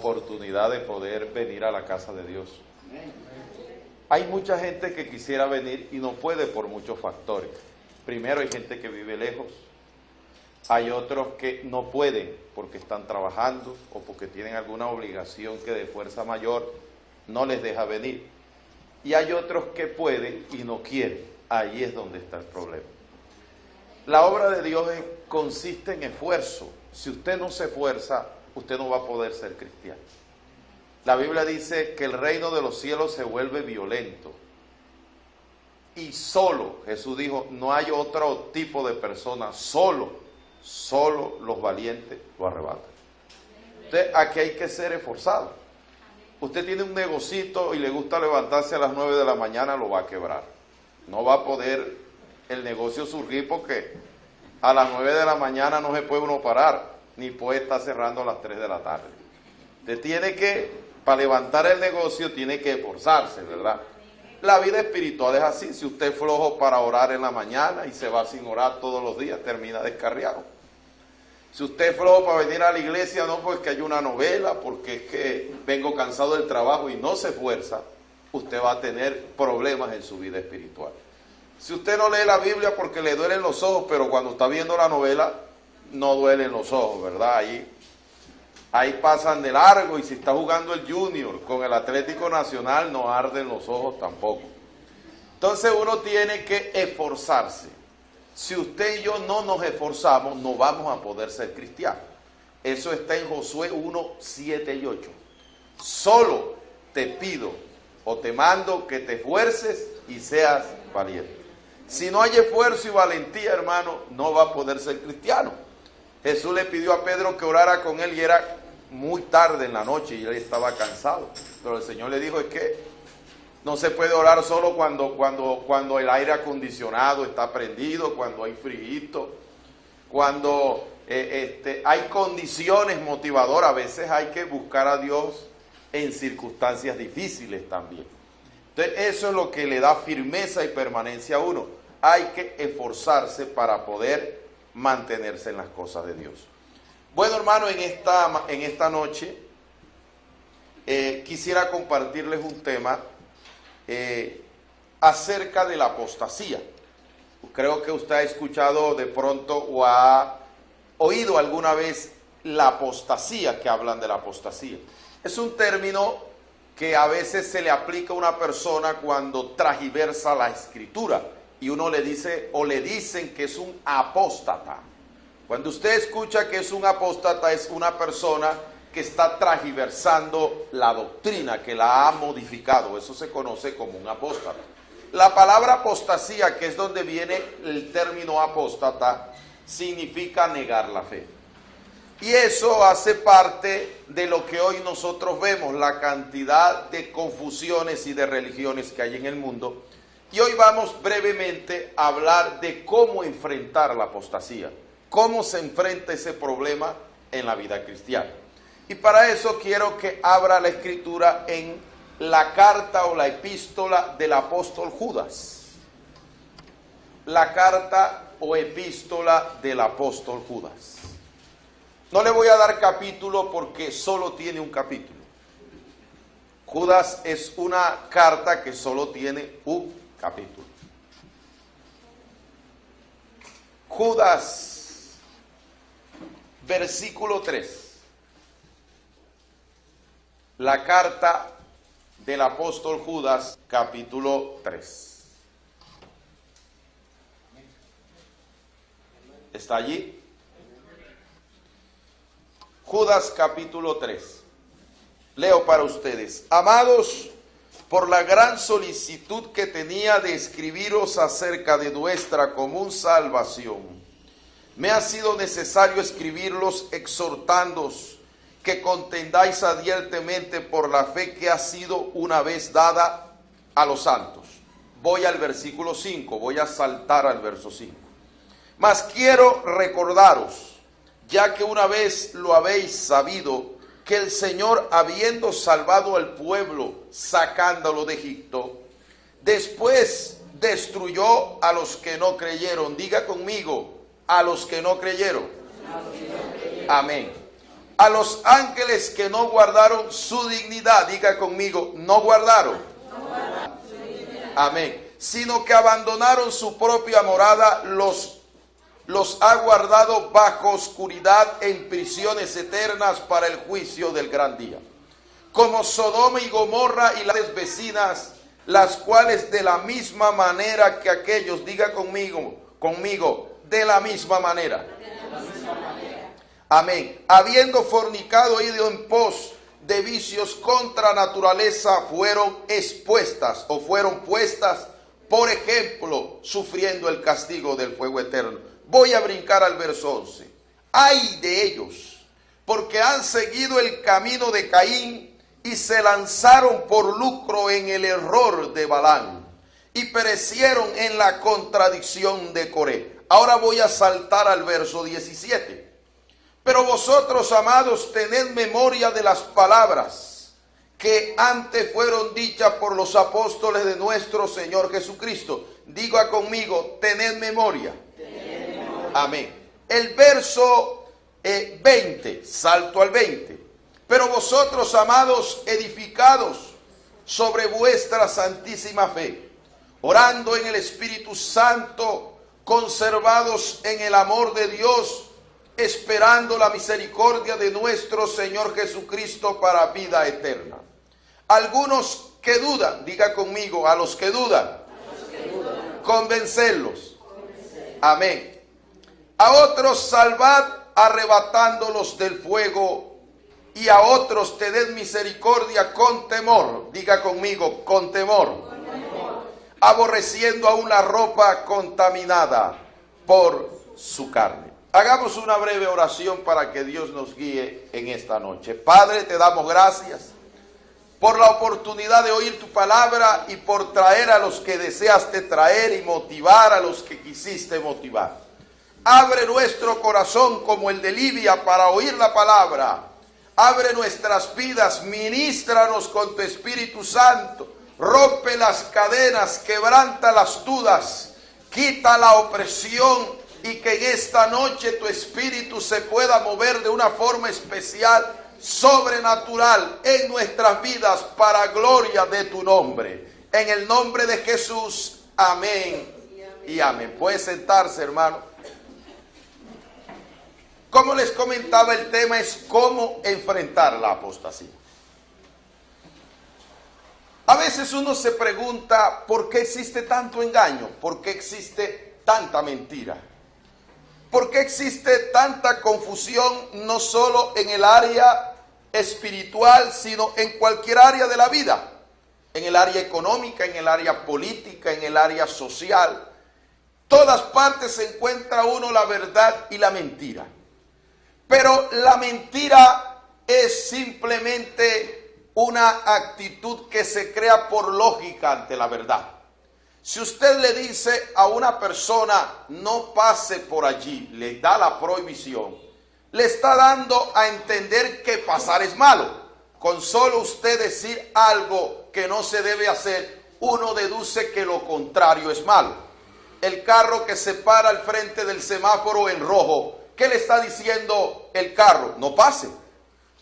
oportunidad de poder venir a la casa de Dios. Hay mucha gente que quisiera venir y no puede por muchos factores. Primero, hay gente que vive lejos. Hay otros que no pueden porque están trabajando o porque tienen alguna obligación que de fuerza mayor no les deja venir. Y hay otros que pueden y no quieren. Ahí es donde está el problema. La obra de Dios consiste en esfuerzo. Si usted no se esfuerza, usted no va a poder ser cristiano. La Biblia dice que el reino de los cielos se vuelve violento. Y solo, Jesús dijo, no hay otro tipo de persona, solo los valientes lo arrebatan. Entonces, aquí hay que ser esforzado. Usted tiene un negocito y le gusta levantarse a las 9 de la mañana, lo va a quebrar. No va a poder el negocio surgir porque a las 9 de la mañana no se puede uno parar, ni puede estar cerrando a las 3 de la tarde. Usted tiene que, para levantar el negocio, tiene que esforzarse, ¿verdad? La vida espiritual es así. Si usted es flojo para orar en la mañana y se va sin orar todos los días, termina descarriado. Si usted es flojo para venir a la iglesia, no porque hay una novela, porque es que vengo cansado del trabajo y no se esfuerza, usted va a tener problemas en su vida espiritual. Si usted no lee la Biblia porque le duelen los ojos, pero cuando está viendo la novela, no duelen los ojos, ¿verdad? Ahí pasan de largo, y si está jugando el Junior con el Atlético Nacional, no arden los ojos tampoco. Entonces uno tiene que esforzarse. Si usted y yo no nos esforzamos, no vamos a poder ser cristianos. Eso está en Josué 1, 7 y 8. Solo te pido o te mando que te esfuerces y seas valiente. Si no hay esfuerzo y valentía, hermano, no va a poder ser cristiano. Jesús le pidió a Pedro que orara con él y era muy tarde en la noche y él estaba cansado. Pero el Señor le dijo, es que no se puede orar solo cuando el aire acondicionado está prendido, cuando hay frío, cuando hay condiciones motivadoras. A veces hay que buscar a Dios en circunstancias difíciles también. Entonces eso es lo que le da firmeza y permanencia a uno. Hay que esforzarse para poder mantenerse en las cosas de Dios. Bueno, hermano, en esta noche quisiera compartirles un tema acerca de la apostasía. Creo que usted ha escuchado de pronto o ha oído alguna vez la apostasía, que hablan de la apostasía. Es un término que a veces se le aplica a una persona cuando transgiversa la escritura y uno le dice o le dicen que es un apóstata. Cuando usted escucha que es un apóstata, es una persona que está transgiversando la doctrina, que la ha modificado. Eso se conoce como un apóstata. La palabra apostasía, que es donde viene el término apóstata, significa negar la fe. Y eso hace parte de lo que hoy nosotros vemos, la cantidad de confusiones y de religiones que hay en el mundo. Y hoy vamos brevemente a hablar de cómo enfrentar la apostasía, cómo se enfrenta ese problema en la vida cristiana. Y para eso quiero que abra la escritura en la carta o la epístola del apóstol Judas. La carta o epístola del apóstol Judas. No le voy a dar capítulo porque solo tiene un capítulo. Judas es una carta que solo tiene un capítulo. Judas, versículo 3. La carta del apóstol Judas, capítulo 3. ¿Está allí? Judas, capítulo 3. Leo para ustedes. Amados, por la gran solicitud que tenía de escribiros acerca de nuestra común salvación, me ha sido necesario escribirlos exhortándoos que contendáis ardientemente por la fe que ha sido una vez dada a los santos. Voy al versículo 5, voy a saltar al verso 5. Mas quiero recordaros, ya que una vez lo habéis sabido, que el Señor, habiendo salvado al pueblo, sacándolo de Egipto, después destruyó a los que no creyeron. Diga conmigo, a los que no creyeron. Amén. a los ángeles que no guardaron su dignidad. Diga conmigo, no guardaron. Amén. Sino que abandonaron su propia morada, los ha guardado bajo oscuridad en prisiones eternas para el juicio del gran día. Como Sodoma y Gomorra y las vecinas, las cuales de la misma manera que aquellos, diga conmigo, de la misma manera. Amén. Habiendo fornicado, ido en pos de vicios contra naturaleza, fueron expuestas o fueron puestas, por ejemplo, sufriendo el castigo del fuego eterno. Voy a brincar al verso 11. ¡Ay de ellos! Porque han seguido el camino de Caín y se lanzaron por lucro en el error de Balaam y perecieron en la contradicción de Coré. Ahora voy a saltar al verso 17. Pero vosotros, amados, tened memoria de las palabras que antes fueron dichas por los apóstoles de nuestro Señor Jesucristo. Diga conmigo, tened memoria. Amén. El verso 20, salto al 20. Pero vosotros, amados, edificados sobre vuestra santísima fe, orando en el Espíritu Santo, conservados en el amor de Dios, esperando la misericordia de nuestro Señor Jesucristo para vida eterna. Algunos que dudan, diga conmigo, a los que dudan, convencerlos. Amén. A otros salvad arrebatándolos del fuego, y a otros tened misericordia con temor. Diga conmigo, con temor. Aborreciendo aún la ropa contaminada por su carne. Hagamos una breve oración para que Dios nos guíe en esta noche. Padre, te damos gracias por la oportunidad de oír tu palabra y por traer a los que deseaste traer y motivar a los que quisiste motivar. Abre nuestro corazón como el de Lidia para oír la palabra. Abre nuestras vidas, ministranos con tu Espíritu Santo. Rompe las cadenas, quebranta las dudas, quita la opresión y que en esta noche tu Espíritu se pueda mover de una forma especial, sobrenatural en nuestras vidas para gloria de tu nombre. En el nombre de Jesús, amén y amén. Puede sentarse, hermano. Como les comentaba, el tema es cómo enfrentar la apostasía. A veces uno se pregunta por qué existe tanto engaño, por qué existe tanta mentira, por qué existe tanta confusión, no solo en el área espiritual, sino en cualquier área de la vida, en el área económica, en el área política, en el área social. Todas partes se encuentra uno la verdad y la mentira. Pero la mentira es simplemente una actitud que se crea por lógica ante la verdad. Si usted le dice a una persona no pase por allí, le da la prohibición, le está dando a entender que pasar es malo. Con solo usted decir algo que no se debe hacer, uno deduce que lo contrario es malo. El carro que se para al frente del semáforo en rojo, ¿qué le está diciendo el carro? No pase.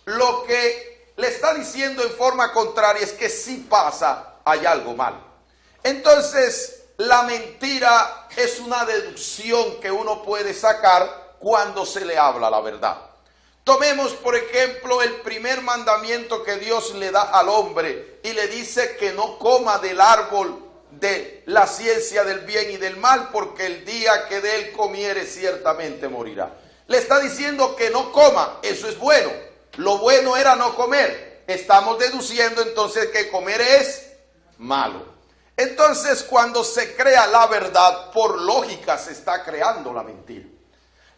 Lo que le está diciendo en forma contraria es que si pasa, hay algo mal. Entonces, la mentira es una deducción que uno puede sacar cuando se le habla la verdad. Tomemos, por ejemplo, el primer mandamiento que Dios le da al hombre y le dice que no coma del árbol de la ciencia del bien y del mal, porque el día que de él comiere ciertamente morirá. Le está diciendo que no coma, eso es bueno. Lo bueno era no comer. Estamos deduciendo entonces que comer es malo. Entonces, cuando se crea la verdad, por lógica se está creando la mentira.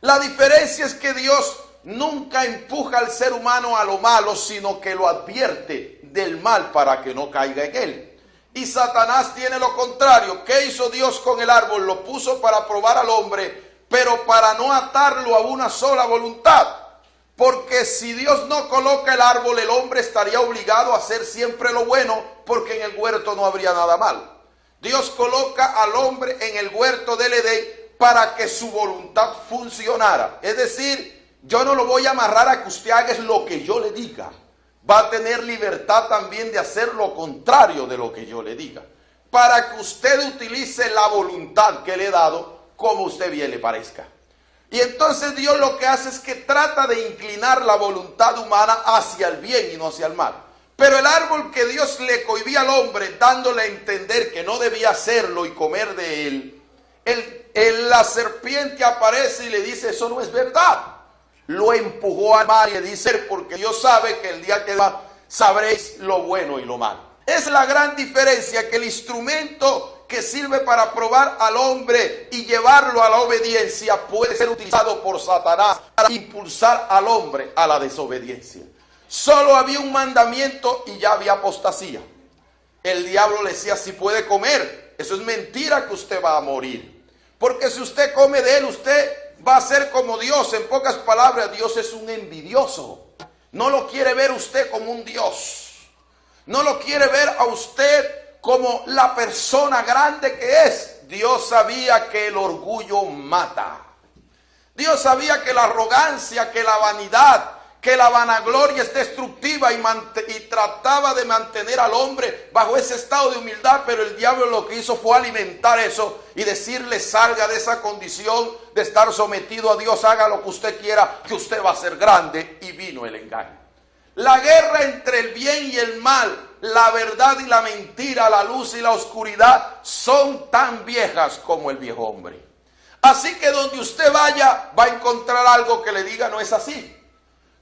La diferencia es que Dios nunca empuja al ser humano a lo malo, sino que lo advierte del mal para que no caiga en él. Y Satanás tiene lo contrario. ¿Qué hizo Dios con el árbol? Lo puso para probar al hombre, pero para no atarlo a una sola voluntad. Porque si Dios no coloca el árbol, el hombre estaría obligado a hacer siempre lo bueno, porque en el huerto no habría nada malo. Dios coloca al hombre en el huerto del Edén para que su voluntad funcionara. Es decir, yo no lo voy a amarrar a que usted haga lo que yo le diga. Va a tener libertad también de hacer lo contrario de lo que yo le diga, para que usted utilice la voluntad que le he dado como usted bien le parezca. Y entonces Dios lo que hace es que trata de inclinar la voluntad humana hacia el bien y no hacia el mal. Pero el árbol que Dios le cohibía al hombre, dándole a entender que no debía hacerlo y comer de él, la serpiente aparece y le dice, eso no es verdad. Lo empujó al mar y le dice, porque Dios sabe que el día que va sabréis lo bueno y lo malo. Es la gran diferencia, que el instrumento que sirve para probar al hombre y llevarlo a la obediencia puede ser utilizado por Satanás para impulsar al hombre a la desobediencia. Solo había un mandamiento y ya había apostasía. El diablo le decía, si puede comer, eso es mentira, que usted va a morir. Porque si usted come de él, usted va a ser como Dios. En pocas palabras, Dios es un envidioso. No lo quiere ver usted como un Dios. No lo quiere ver a usted como la persona grande que es. Dios sabía que el orgullo mata. Dios sabía que la arrogancia, que la vanidad, que la vanagloria es destructiva, y trataba de mantener al hombre bajo ese estado de humildad. Pero el diablo lo que hizo fue alimentar eso y decirle, salga de esa condición de estar sometido a Dios, haga lo que usted quiera, que usted va a ser grande. Y vino el engaño. La guerra entre el bien y el mal, la verdad y la mentira, la luz y la oscuridad, son tan viejas como el viejo hombre. Así que donde usted vaya, va a encontrar algo que le diga no es así.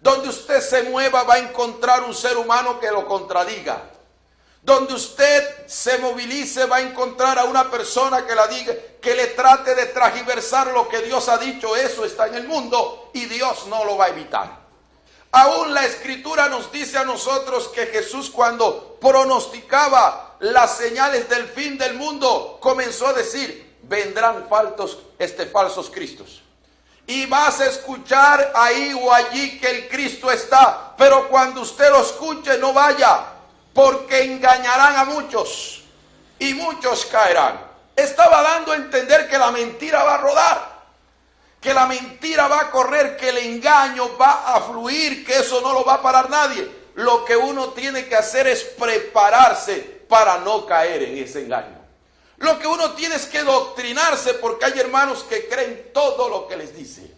Donde usted se mueva, va a encontrar un ser humano que lo contradiga. Donde usted se movilice, va a encontrar a una persona que la diga, que le trate de transgiversar lo que Dios ha dicho. Eso está en el mundo y Dios no lo va a evitar. Aún la Escritura nos dice a nosotros que Jesús, cuando pronosticaba las señales del fin del mundo, comenzó a decir, vendrán falsos cristos. Y vas a escuchar ahí o allí que el Cristo está, pero cuando usted lo escuche no vaya, porque engañarán a muchos y muchos caerán. Estaba dando a entender que la mentira va a rodar, que la mentira va a correr, que el engaño va a fluir, que eso no lo va a parar nadie. Lo que uno tiene que hacer es prepararse para no caer en ese engaño. Lo que uno tiene es que doctrinarse, porque hay hermanos que creen todo lo que les dice.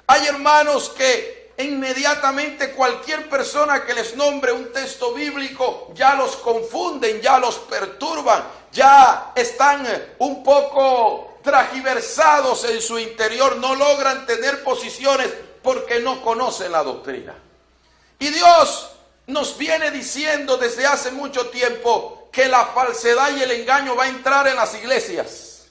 Hay hermanos que inmediatamente cualquier persona que les nombre un texto bíblico ya los confunden, ya los perturban, ya están un poco transgiversados en su interior, no logran tener posiciones porque no conocen la doctrina. Y Dios nos viene diciendo desde hace mucho tiempo que la falsedad y el engaño va a entrar en las iglesias,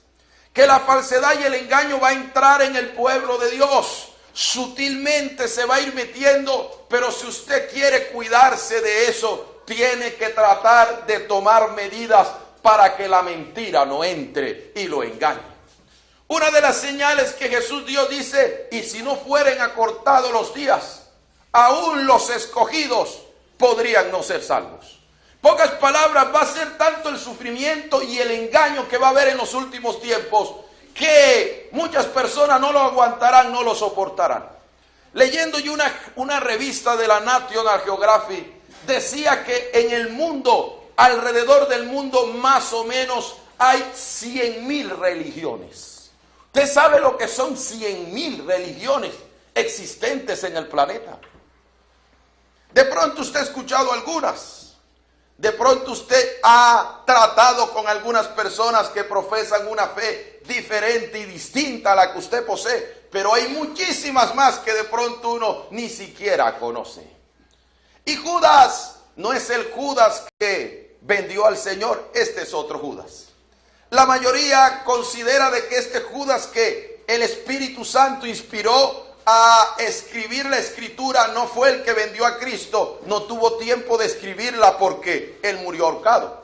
que la falsedad y el engaño va a entrar en el pueblo de Dios. Sutilmente se va a ir metiendo, pero si usted quiere cuidarse de eso, tiene que tratar de tomar medidas para que la mentira no entre y lo engañe. Una de las señales que Jesús dio, dice, y si no fueren acortados los días, aún los escogidos podrían no ser salvos. Pocas palabras, va a ser tanto el sufrimiento y el engaño que va a haber en los últimos tiempos, que muchas personas no lo aguantarán, no lo soportarán. Leyendo yo una revista de la National Geographic, decía que en el mundo, alrededor del mundo, más o menos hay 100,000 religiones. ¿Usted sabe lo que son 100,000 religiones existentes en el planeta? De pronto usted ha escuchado algunas. De pronto usted ha tratado con algunas personas que profesan una fe diferente y distinta a la que usted posee. Pero hay muchísimas más que de pronto uno ni siquiera conoce. Y Judas no es el Judas que vendió al Señor, este es otro Judas. La mayoría considera de que este Judas que el Espíritu Santo inspiró a escribir la Escritura no fue el que vendió a Cristo. No tuvo tiempo de escribirla porque él murió ahorcado.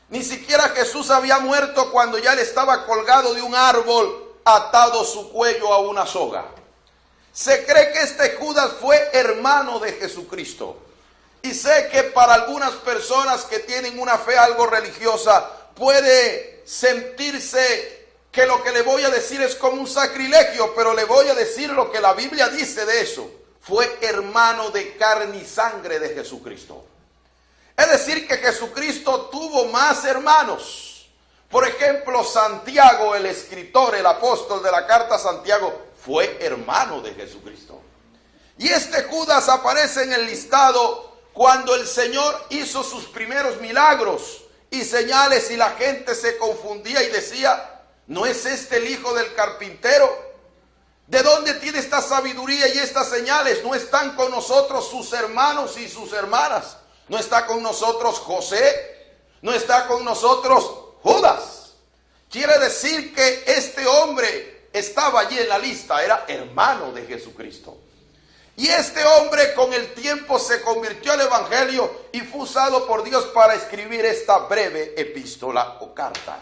Ni siquiera Jesús había muerto cuando ya él estaba colgado de un árbol, atado su cuello a una soga. Se cree que este Judas fue hermano de Jesucristo. Y sé que para algunas personas que tienen una fe algo religiosa, puede sentirse que lo que le voy a decir es como un sacrilegio, pero le voy a decir lo que la Biblia dice de eso. Fue hermano de carne y sangre de Jesucristo. Es decir, que Jesucristo tuvo más hermanos. Por ejemplo, Santiago, el escritor, el apóstol de la carta a Santiago, fue hermano de Jesucristo. Y este Judas aparece en el listado cuando el Señor hizo sus primeros milagros y señales, y la gente se confundía y decía: ¿no es este el hijo del carpintero? ¿De dónde tiene esta sabiduría y estas señales? ¿No están con nosotros sus hermanos y sus hermanas? ¿No está con nosotros José? ¿No está con nosotros Judas? Quiere decir que este hombre estaba allí en la lista, era hermano de Jesucristo. Y este hombre con el tiempo se convirtió al evangelio y fue usado por Dios para escribir esta breve epístola o carta.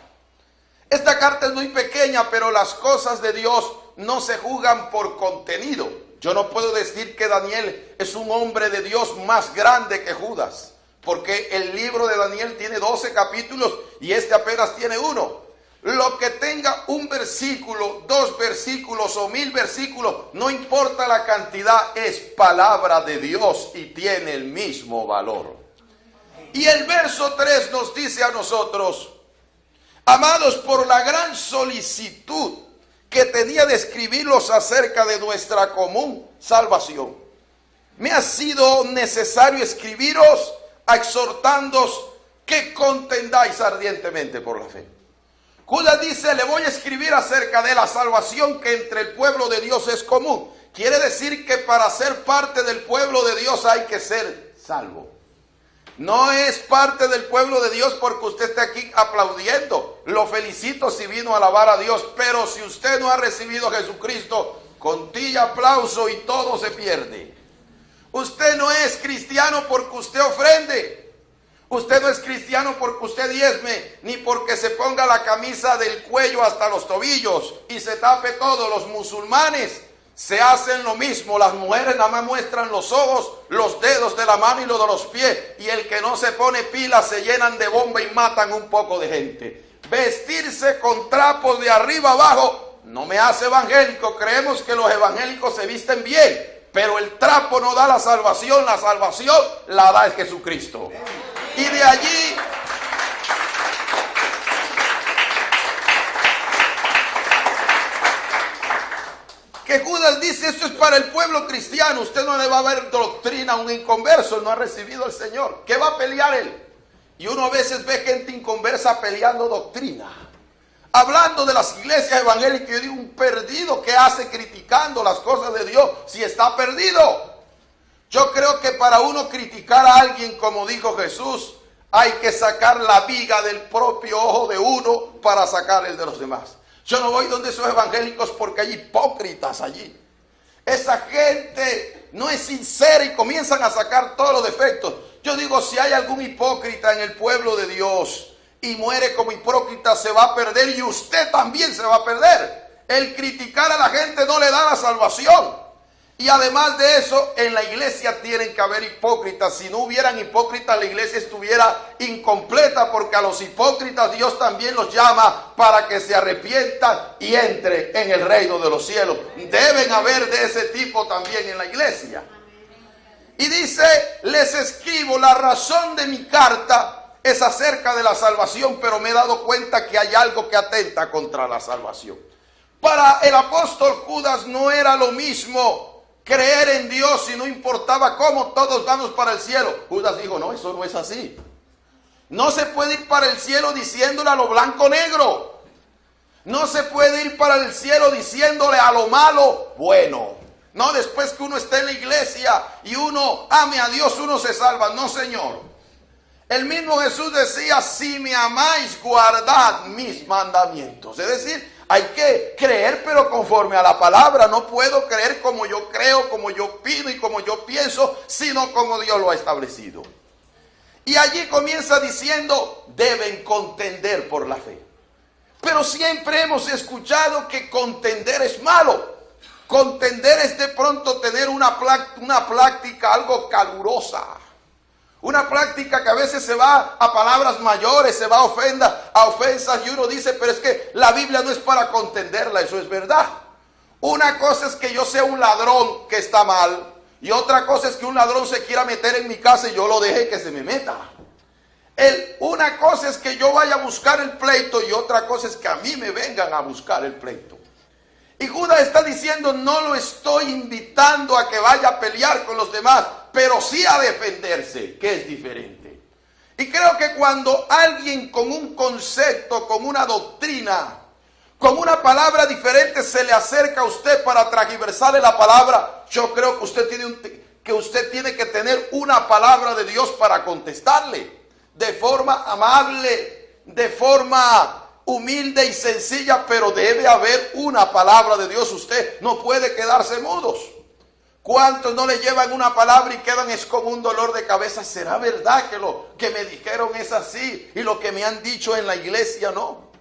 Esta carta es muy pequeña, pero las cosas de Dios no se juzgan por contenido. Yo no puedo decir que Daniel es un hombre de Dios más grande que Judas, porque el libro de Daniel tiene 12 capítulos y este apenas tiene uno. Lo que tenga un versículo, 2 versículos o 1000 versículos, no importa la cantidad, es palabra de Dios y tiene el mismo valor. Y el verso 3 nos dice a nosotros: amados, por la gran solicitud que tenía de escribirlos acerca de nuestra común salvación, me ha sido necesario escribiros exhortándoos que contendáis ardientemente por la fe. Judas dice: le voy a escribir acerca de la salvación que entre el pueblo de Dios es común. Quiere decir que para ser parte del pueblo de Dios hay que ser salvo. No es parte del pueblo de Dios porque usted esté aquí aplaudiendo. Lo felicito si vino a alabar a Dios, pero si usted no ha recibido a Jesucristo, con ti y aplauso y todo se pierde. Usted no es cristiano porque usted ofrende. Usted no es cristiano porque usted diezme, ni porque se ponga la camisa del cuello hasta los tobillos y se tape todo. Los musulmanes se hacen lo mismo. Las mujeres nada más muestran los ojos, los dedos de la mano y los de los pies. Y el que no se pone pilas se llenan de bomba y matan un poco de gente. Vestirse con trapos de arriba abajo no me hace evangélico. Creemos que los evangélicos se visten bien, pero el trapo no da la salvación la da el Jesucristo. Y de allí que Judas dice: esto es para el pueblo cristiano. Usted no le va a ver doctrina a un inconverso, no ha recibido al Señor. ¿Qué va a pelear él? Y uno a veces ve gente inconversa peleando doctrina, hablando de las iglesias evangélicas. Yo digo: un perdido, ¿qué hace criticando las cosas de Dios si está perdido? Yo creo que para uno criticar a alguien, como dijo Jesús, hay que sacar la viga del propio ojo de uno para sacar el de los demás. Yo no voy donde esos evangélicos porque hay hipócritas allí. Esa gente no es sincera y comienzan a sacar todos los defectos. Yo digo, si hay algún hipócrita en el pueblo de Dios y muere como hipócrita, se va a perder, y usted también se va a perder. El criticar a la gente no le da la salvación. Y además de eso, en la iglesia tienen que haber hipócritas. Si no hubieran hipócritas, la iglesia estuviera incompleta, porque a los hipócritas Dios también los llama para que se arrepientan y entre en el reino de los cielos. Deben haber de ese tipo también en la iglesia. Y dice: les escribo, la razón de mi carta es acerca de la salvación, pero me he dado cuenta que hay algo que atenta contra la salvación. Para el apóstol Judas no era lo mismo creer en Dios y no importaba cómo, todos vamos para el cielo. Judas dijo: no, eso no es así. No se puede ir para el cielo diciéndole a lo blanco negro. No se puede ir para el cielo diciéndole a lo malo bueno. No, después que uno esté en la iglesia y uno ame a Dios, uno se salva. No, Señor. El mismo Jesús decía: si me amáis, guardad mis mandamientos. Es decir, hay que creer pero conforme a la palabra. No puedo creer como yo creo, como yo pido y como yo pienso, sino como Dios lo ha establecido. Y allí comienza diciendo: deben contender por la fe. Pero siempre hemos escuchado que contender es malo. Contender es de pronto tener una práctica algo calurosa, Una práctica que a veces se va a palabras mayores, se va a ofensas, y uno dice, pero es que la Biblia no es para contenderla. Eso es verdad. Una cosa es que yo sea un ladrón, que está mal, y otra cosa es que un ladrón se quiera meter en mi casa y yo lo deje que se me meta. Una cosa es que yo vaya a buscar el pleito y otra cosa es que a mí me vengan a buscar el pleito. Y Judas está diciendo, no lo estoy invitando a que vaya a pelear con los demás, pero sí a defenderse, que es diferente. Y creo que cuando alguien con un concepto, con una doctrina, con una palabra diferente se le acerca a usted para transversarle la palabra, yo creo que usted tiene que tener una palabra de Dios para contestarle, de forma amable, de forma humilde y sencilla, pero debe haber una palabra de Dios. Usted no puede quedarse mudos. ¿Cuántos no le llevan una palabra y quedan es como un dolor de cabeza? ¿Será verdad que lo que me dijeron es así y lo que me han dicho en la iglesia no?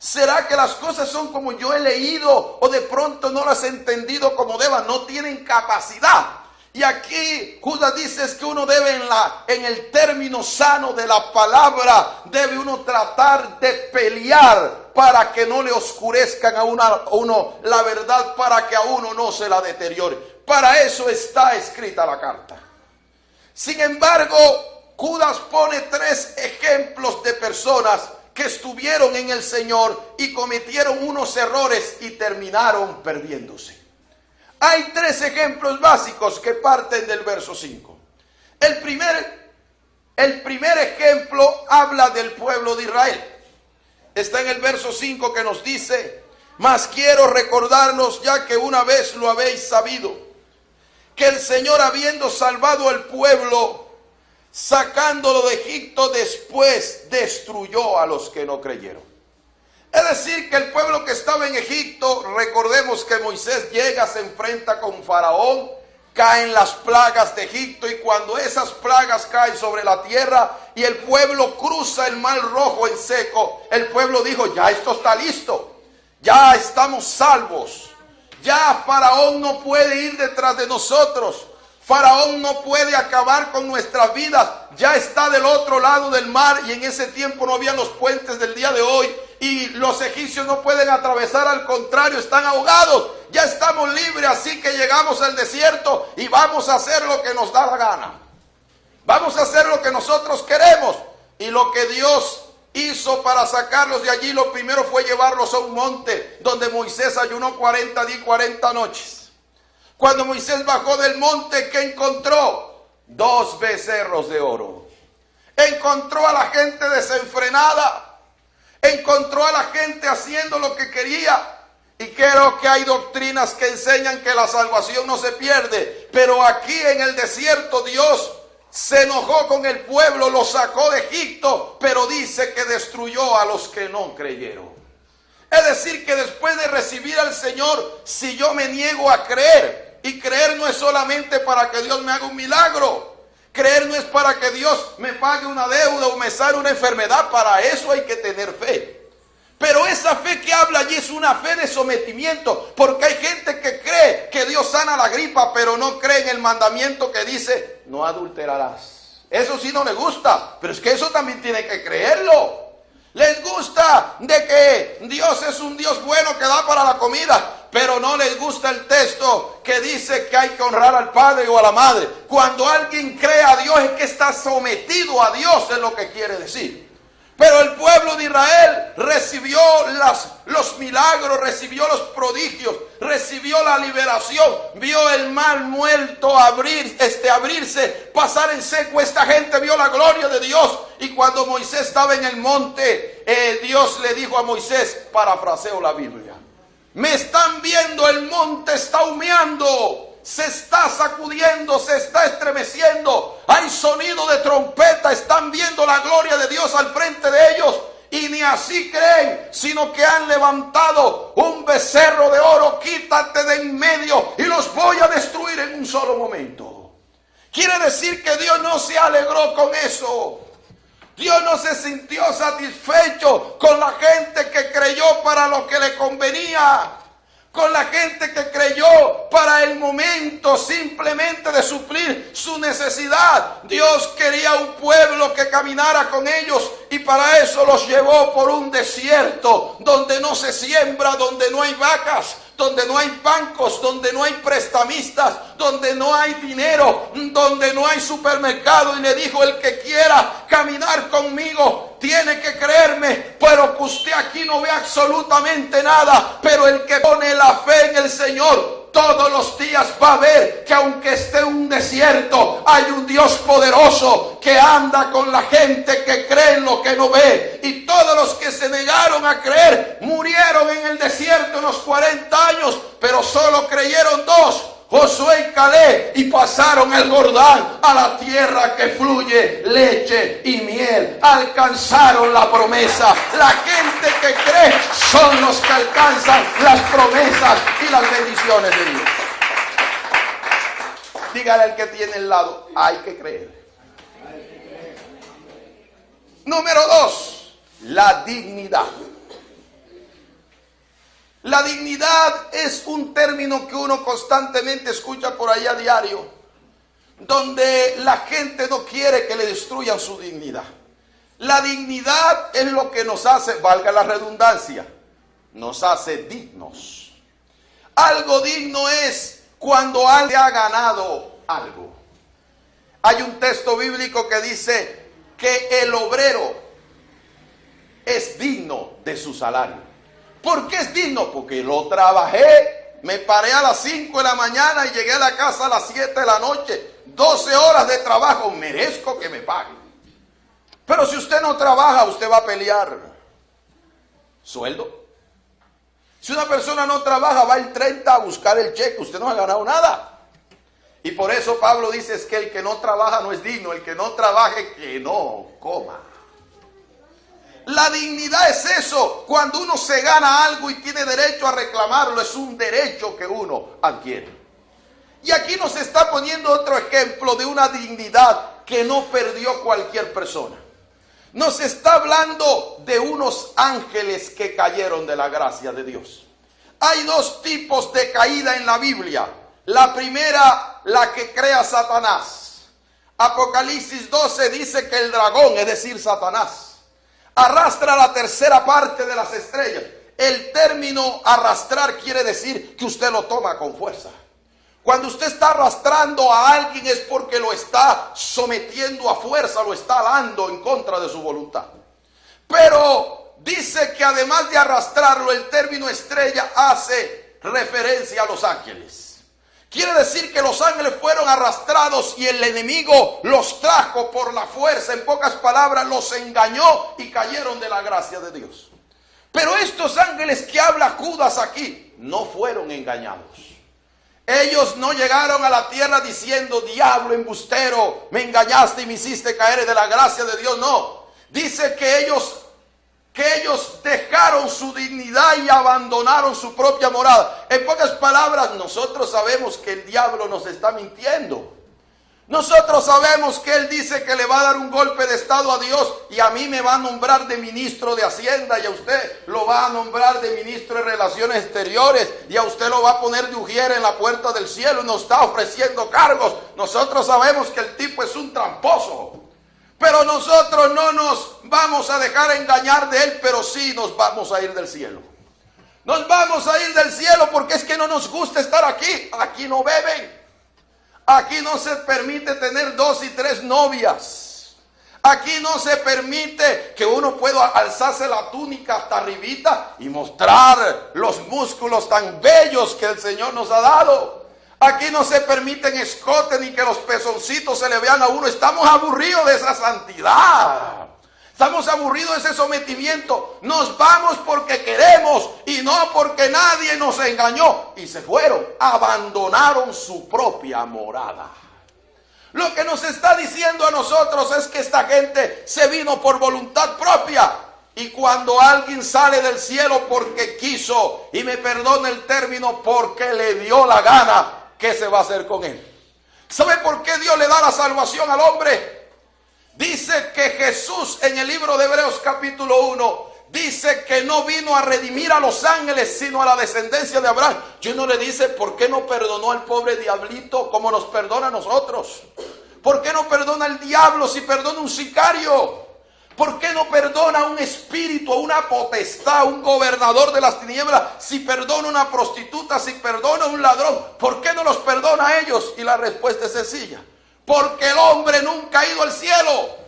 ¿Será que las cosas son como yo he leído o de pronto no las he entendido como deban? No tienen capacidad. Y aquí Judas dice es que uno debe en el término sano de la palabra, debe uno tratar de pelear para que no le oscurezcan a uno la verdad, para que a uno no se la deteriore. Para eso está escrita la carta. Sin embargo, Judas pone 3 ejemplos de personas que estuvieron en el Señor y cometieron unos errores y terminaron perdiéndose. Hay 3 ejemplos básicos que parten del verso 5. El primer ejemplo habla del pueblo de Israel. Está en el verso 5 que nos dice, mas quiero recordarnos, ya que una vez lo habéis sabido, que el Señor, habiendo salvado al pueblo, sacándolo de Egipto, después destruyó a los que no creyeron. Es decir, que el pueblo que estaba en Egipto, recordemos que Moisés llega, se enfrenta con Faraón, caen las plagas de Egipto, y cuando esas plagas caen sobre la tierra y el pueblo cruza el mar Rojo en seco, el pueblo dijo, ya esto está listo, ya estamos salvos, ya Faraón no puede ir detrás de nosotros, Faraón no puede acabar con nuestras vidas, ya está del otro lado del mar, y en ese tiempo no habían los puentes del día de hoy, y los egipcios no pueden atravesar, al contrario, están ahogados, ya estamos libres, así que llegamos al desierto y vamos a hacer lo que nos da la gana, vamos a hacer lo que nosotros queremos. Y lo que Dios hizo para sacarlos de allí, lo primero fue llevarlos a un monte donde Moisés ayunó 40 días y 40 noches. Cuando Moisés bajó del monte, ¿qué encontró? 2 becerros de oro. Encontró a la gente desenfrenada, encontró a la gente haciendo lo que quería. Y creo que hay doctrinas que enseñan que la salvación no se pierde, pero aquí en el desierto Dios se enojó con el pueblo, lo sacó de Egipto, pero dice que destruyó a los que no creyeron. Es decir, que después de recibir al Señor, si yo me niego a creer, y creer no es solamente para que Dios me haga un milagro, creer no es para que Dios me pague una deuda o me sane una enfermedad, para eso hay que tener fe. Pero esa fe que habla allí es una fe de sometimiento, porque hay gente que cree que Dios sana la gripa, pero no cree en el mandamiento que dice, no adulterarás. Eso sí no le gusta, pero es que eso también tiene que creerlo. Les gusta de que Dios es un Dios bueno que da para la comida, pero no les gusta el texto que dice que hay que honrar al padre o a la madre. Cuando alguien cree a Dios es que está sometido a Dios, es lo que quiere decir. Pero el pueblo de Israel recibió los milagros, recibió los prodigios, recibió la liberación, vio el mar muerto abrirse, pasar en seco. Esta gente vio la gloria de Dios. Y cuando Moisés estaba en el monte, Dios le dijo a Moisés, parafraseo la Biblia, me están viendo, el monte está humeando, se está sacudiendo, se está estremeciendo, hay sonido de trompeta, están viendo la gloria de Dios al frente de ellos, y ni así creen, sino que han levantado un becerro de oro. Quítate de en medio y los voy a destruir en un solo momento. Quiere decir que Dios no se alegró con eso. Dios no se sintió satisfecho con la gente que creyó para lo que le convenía. con la gente que creyó para el momento simplemente de suplir su necesidad. Dios quería un pueblo que caminara con ellos y para eso los llevó por un desierto donde no se siembra, donde no hay vacas, donde no hay bancos, donde no hay prestamistas, donde no hay dinero, donde no hay supermercado. Y le dijo: el que quiera caminar conmigo tiene que creerme, pero que usted aquí no ve absolutamente nada. Pero el que pone la fe en el Señor todos los días va a ver que aunque esté en un desierto, hay un Dios poderoso que anda con la gente que cree en lo que no ve. Y todos los que se negaron a creer murieron en el desierto unos 40 años, pero solo creyeron 2, Josué y Caleb, y pasaron el Jordán a la tierra que fluye leche y miel. Alcanzaron la promesa. La gente que cree son los que alcanzan las promesas y las bendiciones de Dios. Dígale al que tiene al lado: hay que creer. Número 2, la dignidad. La dignidad es un término que uno constantemente escucha por ahí a diario, donde la gente no quiere que le destruyan su dignidad. La dignidad es lo que nos hace, valga la redundancia, nos hace dignos. Algo digno es cuando alguien ha ganado algo. Hay un texto bíblico que dice que el obrero es digno de su salario. ¿Por qué es digno? Porque lo trabajé, me paré a las 5 de la mañana y llegué a la casa a las 7 de la noche. 12 horas de trabajo, merezco que me paguen. Pero si usted no trabaja, usted va a pelear sueldo. Si una persona no trabaja, va el 30 a buscar el cheque, usted no ha ganado nada. Y por eso Pablo dice: es que el que no trabaja no es digno, el que no trabaje que no coma. La dignidad es eso, cuando uno se gana algo y tiene derecho a reclamarlo, es un derecho que uno adquiere. Y aquí nos está poniendo otro ejemplo de una dignidad que no perdió cualquier persona. Nos está hablando de unos ángeles que cayeron de la gracia de Dios. Hay 2 tipos de caída en la Biblia. La primera, la que crea Satanás. Apocalipsis 12 dice que el dragón, es decir, Satanás, arrastra la tercera parte de las estrellas. El término arrastrar quiere decir que usted lo toma con fuerza. Cuando usted está arrastrando a alguien es porque lo está sometiendo a fuerza, lo está dando en contra de su voluntad. Pero dice que además de arrastrarlo, el término estrella hace referencia a los ángeles. Quiere decir que los ángeles fueron arrastrados y el enemigo los trajo por la fuerza. En pocas palabras, los engañó y cayeron de la gracia de Dios. Pero estos ángeles que habla Judas aquí no fueron engañados. Ellos no llegaron a la tierra diciendo: diablo embustero, me engañaste y me hiciste caer de la gracia de Dios. No, dice que ellos dejaron su dignidad y abandonaron su propia morada. En pocas palabras, nosotros sabemos que el diablo nos está mintiendo. Nosotros sabemos que él dice que le va a dar un golpe de estado a Dios y a mí me va a nombrar de ministro de Hacienda y a usted lo va a nombrar de ministro de Relaciones Exteriores y a usted lo va a poner de ujier en la puerta del cielo y nos está ofreciendo cargos. Nosotros sabemos que el tipo es un tramposo. Pero nosotros no nos vamos a dejar engañar de él, pero sí nos vamos a ir del cielo. Nos vamos a ir del cielo porque es que no nos gusta estar aquí. Aquí no beben. Aquí no se permite tener 2 y 3 novias. Aquí no se permite que uno pueda alzarse la túnica hasta arribita y mostrar los músculos tan bellos que el Señor nos ha dado. Aquí no se permiten escotes ni que los pezoncitos se le vean a uno. Estamos aburridos de esa santidad. Estamos aburridos de ese sometimiento. Nos vamos porque queremos y no porque nadie nos engañó. Y se fueron, abandonaron su propia morada. Lo que nos está diciendo a nosotros es que esta gente se vino por voluntad propia. Y cuando alguien sale del cielo porque quiso, y me perdone el término, porque le dio la gana, ¿qué se va a hacer con él? ¿Sabe por qué Dios le da la salvación al hombre? Dice que Jesús en el libro de Hebreos capítulo 1 dice que no vino a redimir a los ángeles, sino a la descendencia de Abraham. Y uno le dice, ¿por qué no perdonó al pobre diablito como nos perdona a nosotros? ¿Por qué no perdona al diablo si perdona un sicario? ¿Por qué no perdona a un espíritu, a una potestad, a un gobernador de las tinieblas, si perdona a una prostituta, si perdona a un ladrón? ¿Por qué no los perdona a ellos? Y la respuesta es sencilla: porque el hombre nunca ha ido al cielo.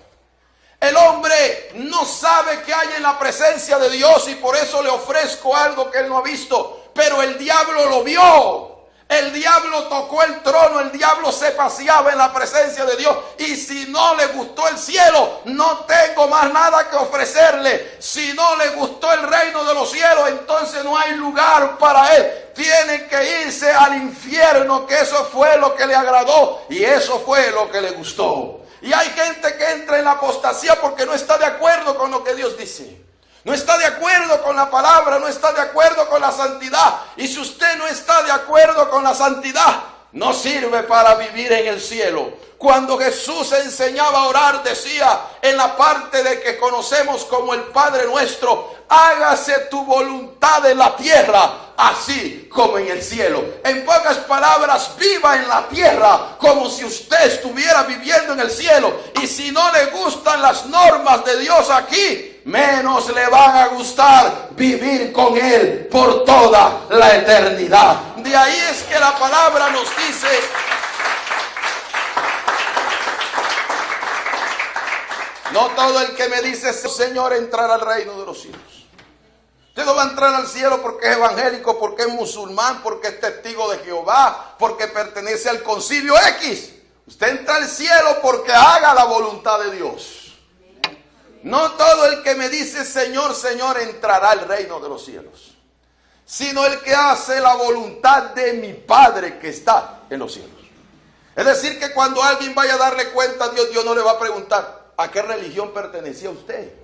El hombre no sabe qué hay en la presencia de Dios y por eso le ofrezco algo que él no ha visto. Pero el diablo lo vio. El diablo tocó el trono, el diablo se paseaba en la presencia de Dios. Y si no le gustó el cielo, no tengo más nada que ofrecerle. Si no le gustó el reino de los cielos, entonces no hay lugar para él. Tiene que irse al infierno, que eso fue lo que le agradó y eso fue lo que le gustó. Y hay gente que entra en la apostasía porque no está de acuerdo con lo que Dios dice. No está de acuerdo con la palabra, no está de acuerdo con la santidad. Y si usted no está de acuerdo con la santidad, no sirve para vivir en el cielo. Cuando Jesús enseñaba a orar, decía en la parte de que conocemos como el Padre Nuestro: hágase tu voluntad en la tierra, así como en el cielo. En pocas palabras, viva en la tierra como si usted estuviera viviendo en el cielo. Y si no le gustan las normas de Dios aquí, menos le van a gustar vivir con Él por toda la eternidad. De ahí es que la palabra nos dice: no todo el que me dice Señor entrará al reino de los cielos. Usted no va a entrar al cielo porque es evangélico, porque es musulmán, porque es testigo de Jehová, porque pertenece al concilio X. Usted entra al cielo porque haga la voluntad de Dios. No todo el que me dice Señor, Señor entrará al reino de los cielos, sino el que hace la voluntad de mi Padre que está en los cielos. Es decir, que cuando alguien vaya a darle cuenta a Dios, Dios no le va a preguntar ¿a qué religión pertenecía usted?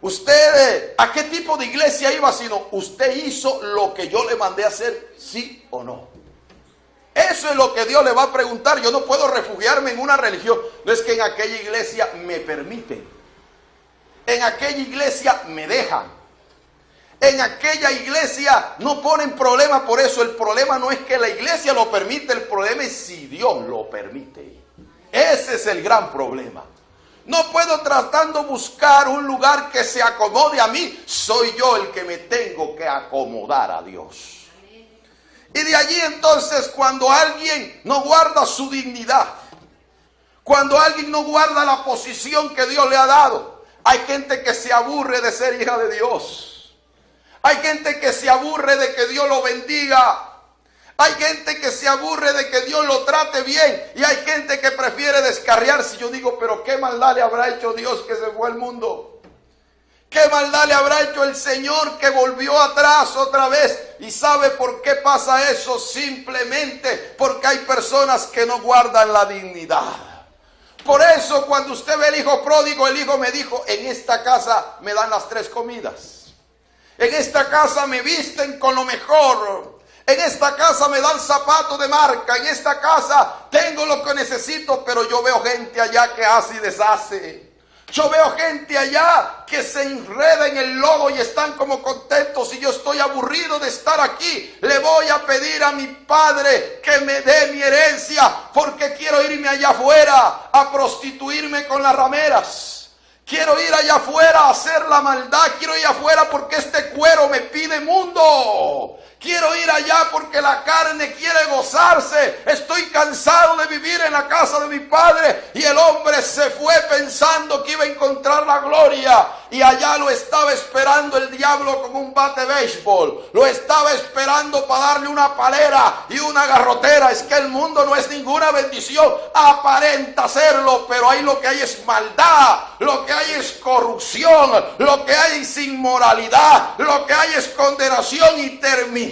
¿Usted a qué tipo de iglesia iba? Sino ¿usted hizo lo que yo le mandé a hacer, sí o no? Eso es lo que Dios le va a preguntar. Yo no puedo refugiarme en una religión. No es que en aquella iglesia me permiten, en aquella iglesia me dejan, en aquella iglesia no ponen problema por eso. El problema no es que la iglesia lo permite, el problema es si Dios lo permite. Ese es el gran problema. No puedo tratando de buscar un lugar que se acomode a mí. Soy yo el que me tengo que acomodar a Dios. Y de allí entonces, cuando alguien no guarda su dignidad, cuando alguien no guarda la posición que Dios le ha dado, hay gente que se aburre de ser hija de Dios. Hay gente que se aburre de que Dios lo bendiga. Hay gente que se aburre de que Dios lo trate bien. Y hay gente que prefiere descarriarse. Yo digo, pero ¿qué maldad le habrá hecho Dios que se fue al mundo? ¿Qué maldad le habrá hecho el Señor que volvió atrás otra vez? ¿Y sabe por qué pasa eso? Simplemente porque hay personas que no guardan la dignidad. Por eso cuando usted ve el hijo pródigo, el hijo me dijo: en esta casa me dan las 3 comidas. En esta casa me visten con lo mejor. En esta casa me dan zapatos de marca. En esta casa tengo lo que necesito. Pero yo veo gente allá que hace y deshace. Yo veo gente allá que se enreda en el lodo y están como contentos. Y yo estoy aburrido de estar aquí. Le voy a pedir a mi padre que me dé mi herencia, porque quiero irme allá afuera a prostituirme con las rameras. Quiero ir allá afuera a hacer la maldad. Quiero ir afuera porque este cuero me pide mundo. Quiero ir allá porque la carne quiere gozarse. Estoy cansado de vivir en la casa de mi padre. Y el hombre se fue pensando que iba a encontrar la gloria. Y allá lo estaba esperando el diablo con un bate de béisbol. Lo estaba esperando para darle una palera y una garrotera. Es que el mundo no es ninguna bendición. Aparenta serlo, pero ahí lo que hay es maldad. Lo que hay es corrupción. Lo que hay es inmoralidad. Lo que hay es condenación. Y terminó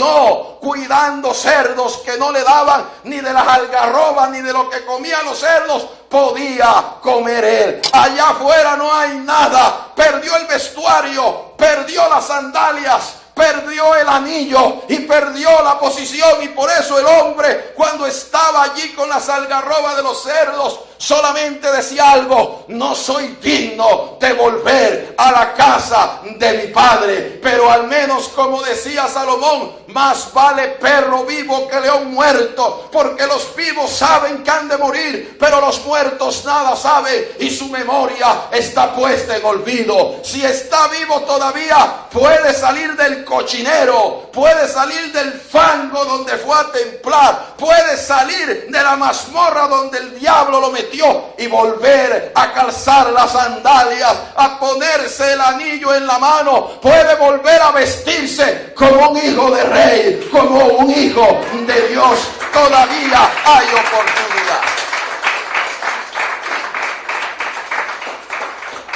cuidando cerdos que no le daban ni de las algarrobas ni de lo que comían los cerdos podía comer él. Allá afuera no hay nada. Perdió el vestuario, perdió las sandalias, perdió el anillo y perdió la posición. Y por eso el hombre, cuando estaba allí con las algarrobas de los cerdos, solamente decía algo: no soy digno de volver a la casa de mi padre. Pero al menos, como decía Salomón, más vale perro vivo que león muerto, porque los vivos saben que han de morir, pero los muertos nada saben y su memoria está puesta en olvido. Si está vivo todavía, puede salir del cochinero, puede salir del fango donde fue a templar, puede salir de la mazmorra donde el diablo lo metió y volver a calzar las sandalias, a ponerse el anillo en la mano, puede volver a vestirse como un hijo de rey, como un hijo de Dios. Todavía hay oportunidad.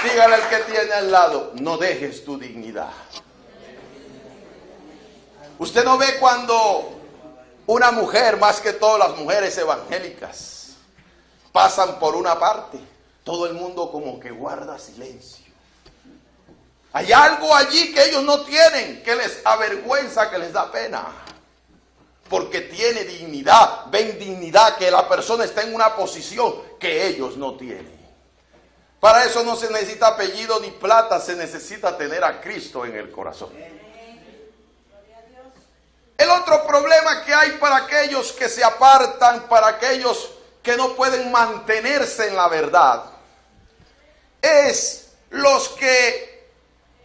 Dígale al que tiene al lado: no dejes tu dignidad. Usted no ve cuando una mujer, más que todas las mujeres evangélicas, pasan por una parte, todo el mundo como que guarda silencio. Hay algo allí que ellos no tienen, que les avergüenza, que les da pena. Porque tiene dignidad, ven dignidad, que la persona está en una posición que ellos no tienen. Para eso no se necesita apellido ni plata, se necesita tener a Cristo en el corazón. El otro problema que hay para aquellos que se apartan, para aquellos que no pueden mantenerse en la verdad, es los que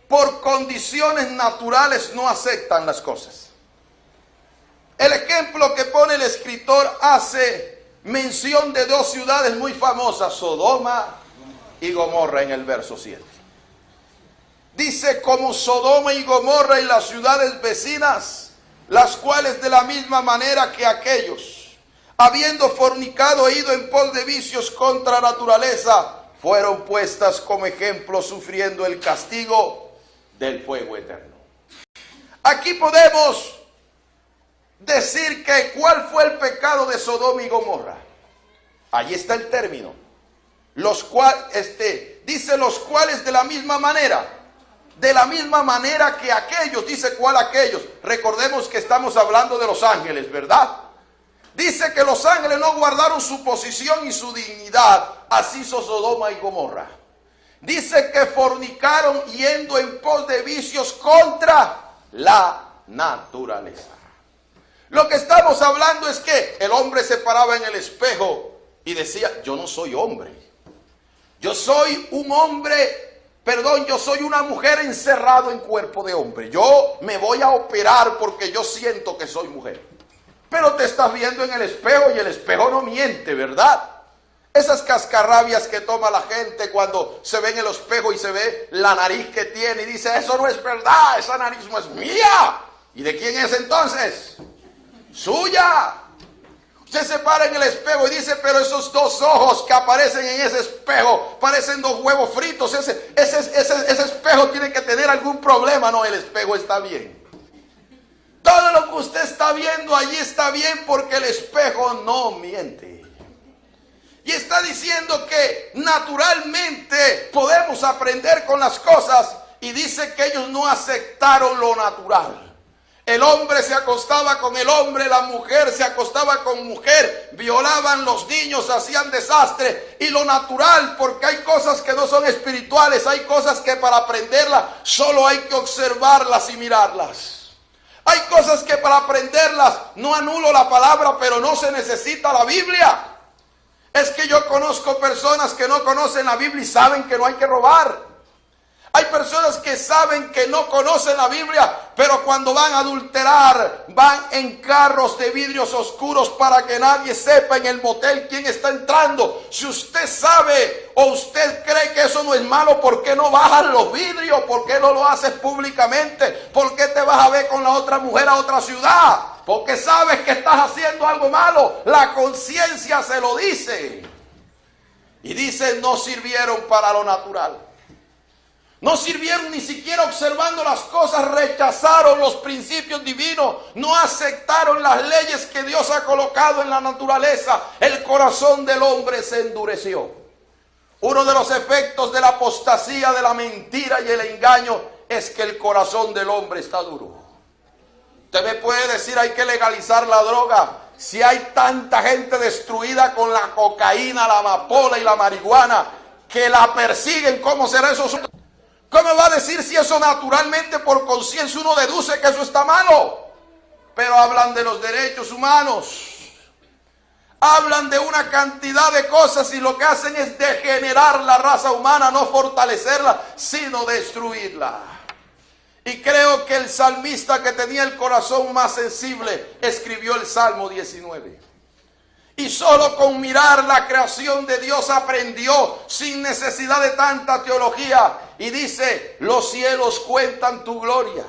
por condiciones naturales no aceptan las cosas. El ejemplo que pone el escritor hace mención de dos ciudades muy famosas, Sodoma y Gomorra, en el verso 7. Dice: como Sodoma y Gomorra y las ciudades vecinas, las cuales de la misma manera que aquellos, habiendo fornicado e ido en pos de vicios contra naturaleza, fueron puestas como ejemplo, sufriendo el castigo del fuego eterno. Aquí podemos decir que ¿cuál fue el pecado de Sodoma y Gomorra? Allí está el término. Los cuales, dice los cuales de la misma manera que aquellos. Dice ¿cuál aquellos? Recordemos que estamos hablando de los ángeles, ¿verdad? Dice que los ángeles no guardaron su posición y su dignidad. Así hizo Sodoma y Gomorra. Dice que fornicaron yendo en pos de vicios contra la naturaleza. Lo que estamos hablando es que el hombre se paraba en el espejo y decía: yo no soy hombre. Yo soy un hombre, yo soy una mujer encerrado en cuerpo de hombre. Yo me voy a operar porque yo siento que soy mujer. Pero te estás viendo en el espejo y el espejo no miente, ¿verdad? Esas cascarrabias que toma la gente cuando se ve en el espejo y se ve la nariz que tiene y dice: eso no es verdad, esa nariz no es mía. ¿Y de quién es entonces? Suya. Usted se para en el espejo y dice: pero esos dos ojos que aparecen en ese espejo parecen dos huevos fritos. Ese espejo tiene que tener algún problema. No, el espejo está bien. Todo lo que usted está viendo allí está bien porque el espejo no miente. Y está diciendo que naturalmente podemos aprender con las cosas, y dice que ellos no aceptaron lo natural. El hombre se acostaba con el hombre, la mujer se acostaba con mujer, violaban los niños, hacían desastre. Y lo natural, porque hay cosas que no son espirituales, hay cosas que para aprenderlas solo hay que observarlas y mirarlas. Hay cosas que para aprenderlas no anulo la palabra, pero no se necesita la Biblia. Es que yo conozco personas que no conocen la Biblia y saben que no hay que robar. Hay personas que saben que no conocen la Biblia, pero cuando van a adulterar, van en carros de vidrios oscuros para que nadie sepa en el motel quién está entrando. Si usted sabe o usted cree que eso no es malo, ¿por qué no bajan los vidrios? ¿Por qué no lo haces públicamente? ¿Por qué te vas a ver con la otra mujer a otra ciudad? Porque sabes que estás haciendo algo malo. La conciencia se lo dice. Y dice: no sirvieron para lo natural. No sirvieron ni siquiera observando las cosas, rechazaron los principios divinos, no aceptaron las leyes que Dios ha colocado en la naturaleza. El corazón del hombre se endureció. Uno de los efectos de la apostasía, de la mentira y el engaño es que el corazón del hombre está duro. Usted me puede decir: hay que legalizar la droga. Si hay tanta gente destruida con la cocaína, la amapola y la marihuana, que la persiguen, ¿cómo será eso? ¿Cómo va a decir si eso naturalmente por conciencia uno deduce que eso está malo? Pero hablan de los derechos humanos. Hablan de una cantidad de cosas y lo que hacen es degenerar la raza humana, no fortalecerla, sino destruirla. Y creo que el salmista que tenía el corazón más sensible escribió el Salmo 19. Y solo con mirar la creación de Dios aprendió sin necesidad de tanta teología. Y dice, los cielos cuentan tu gloria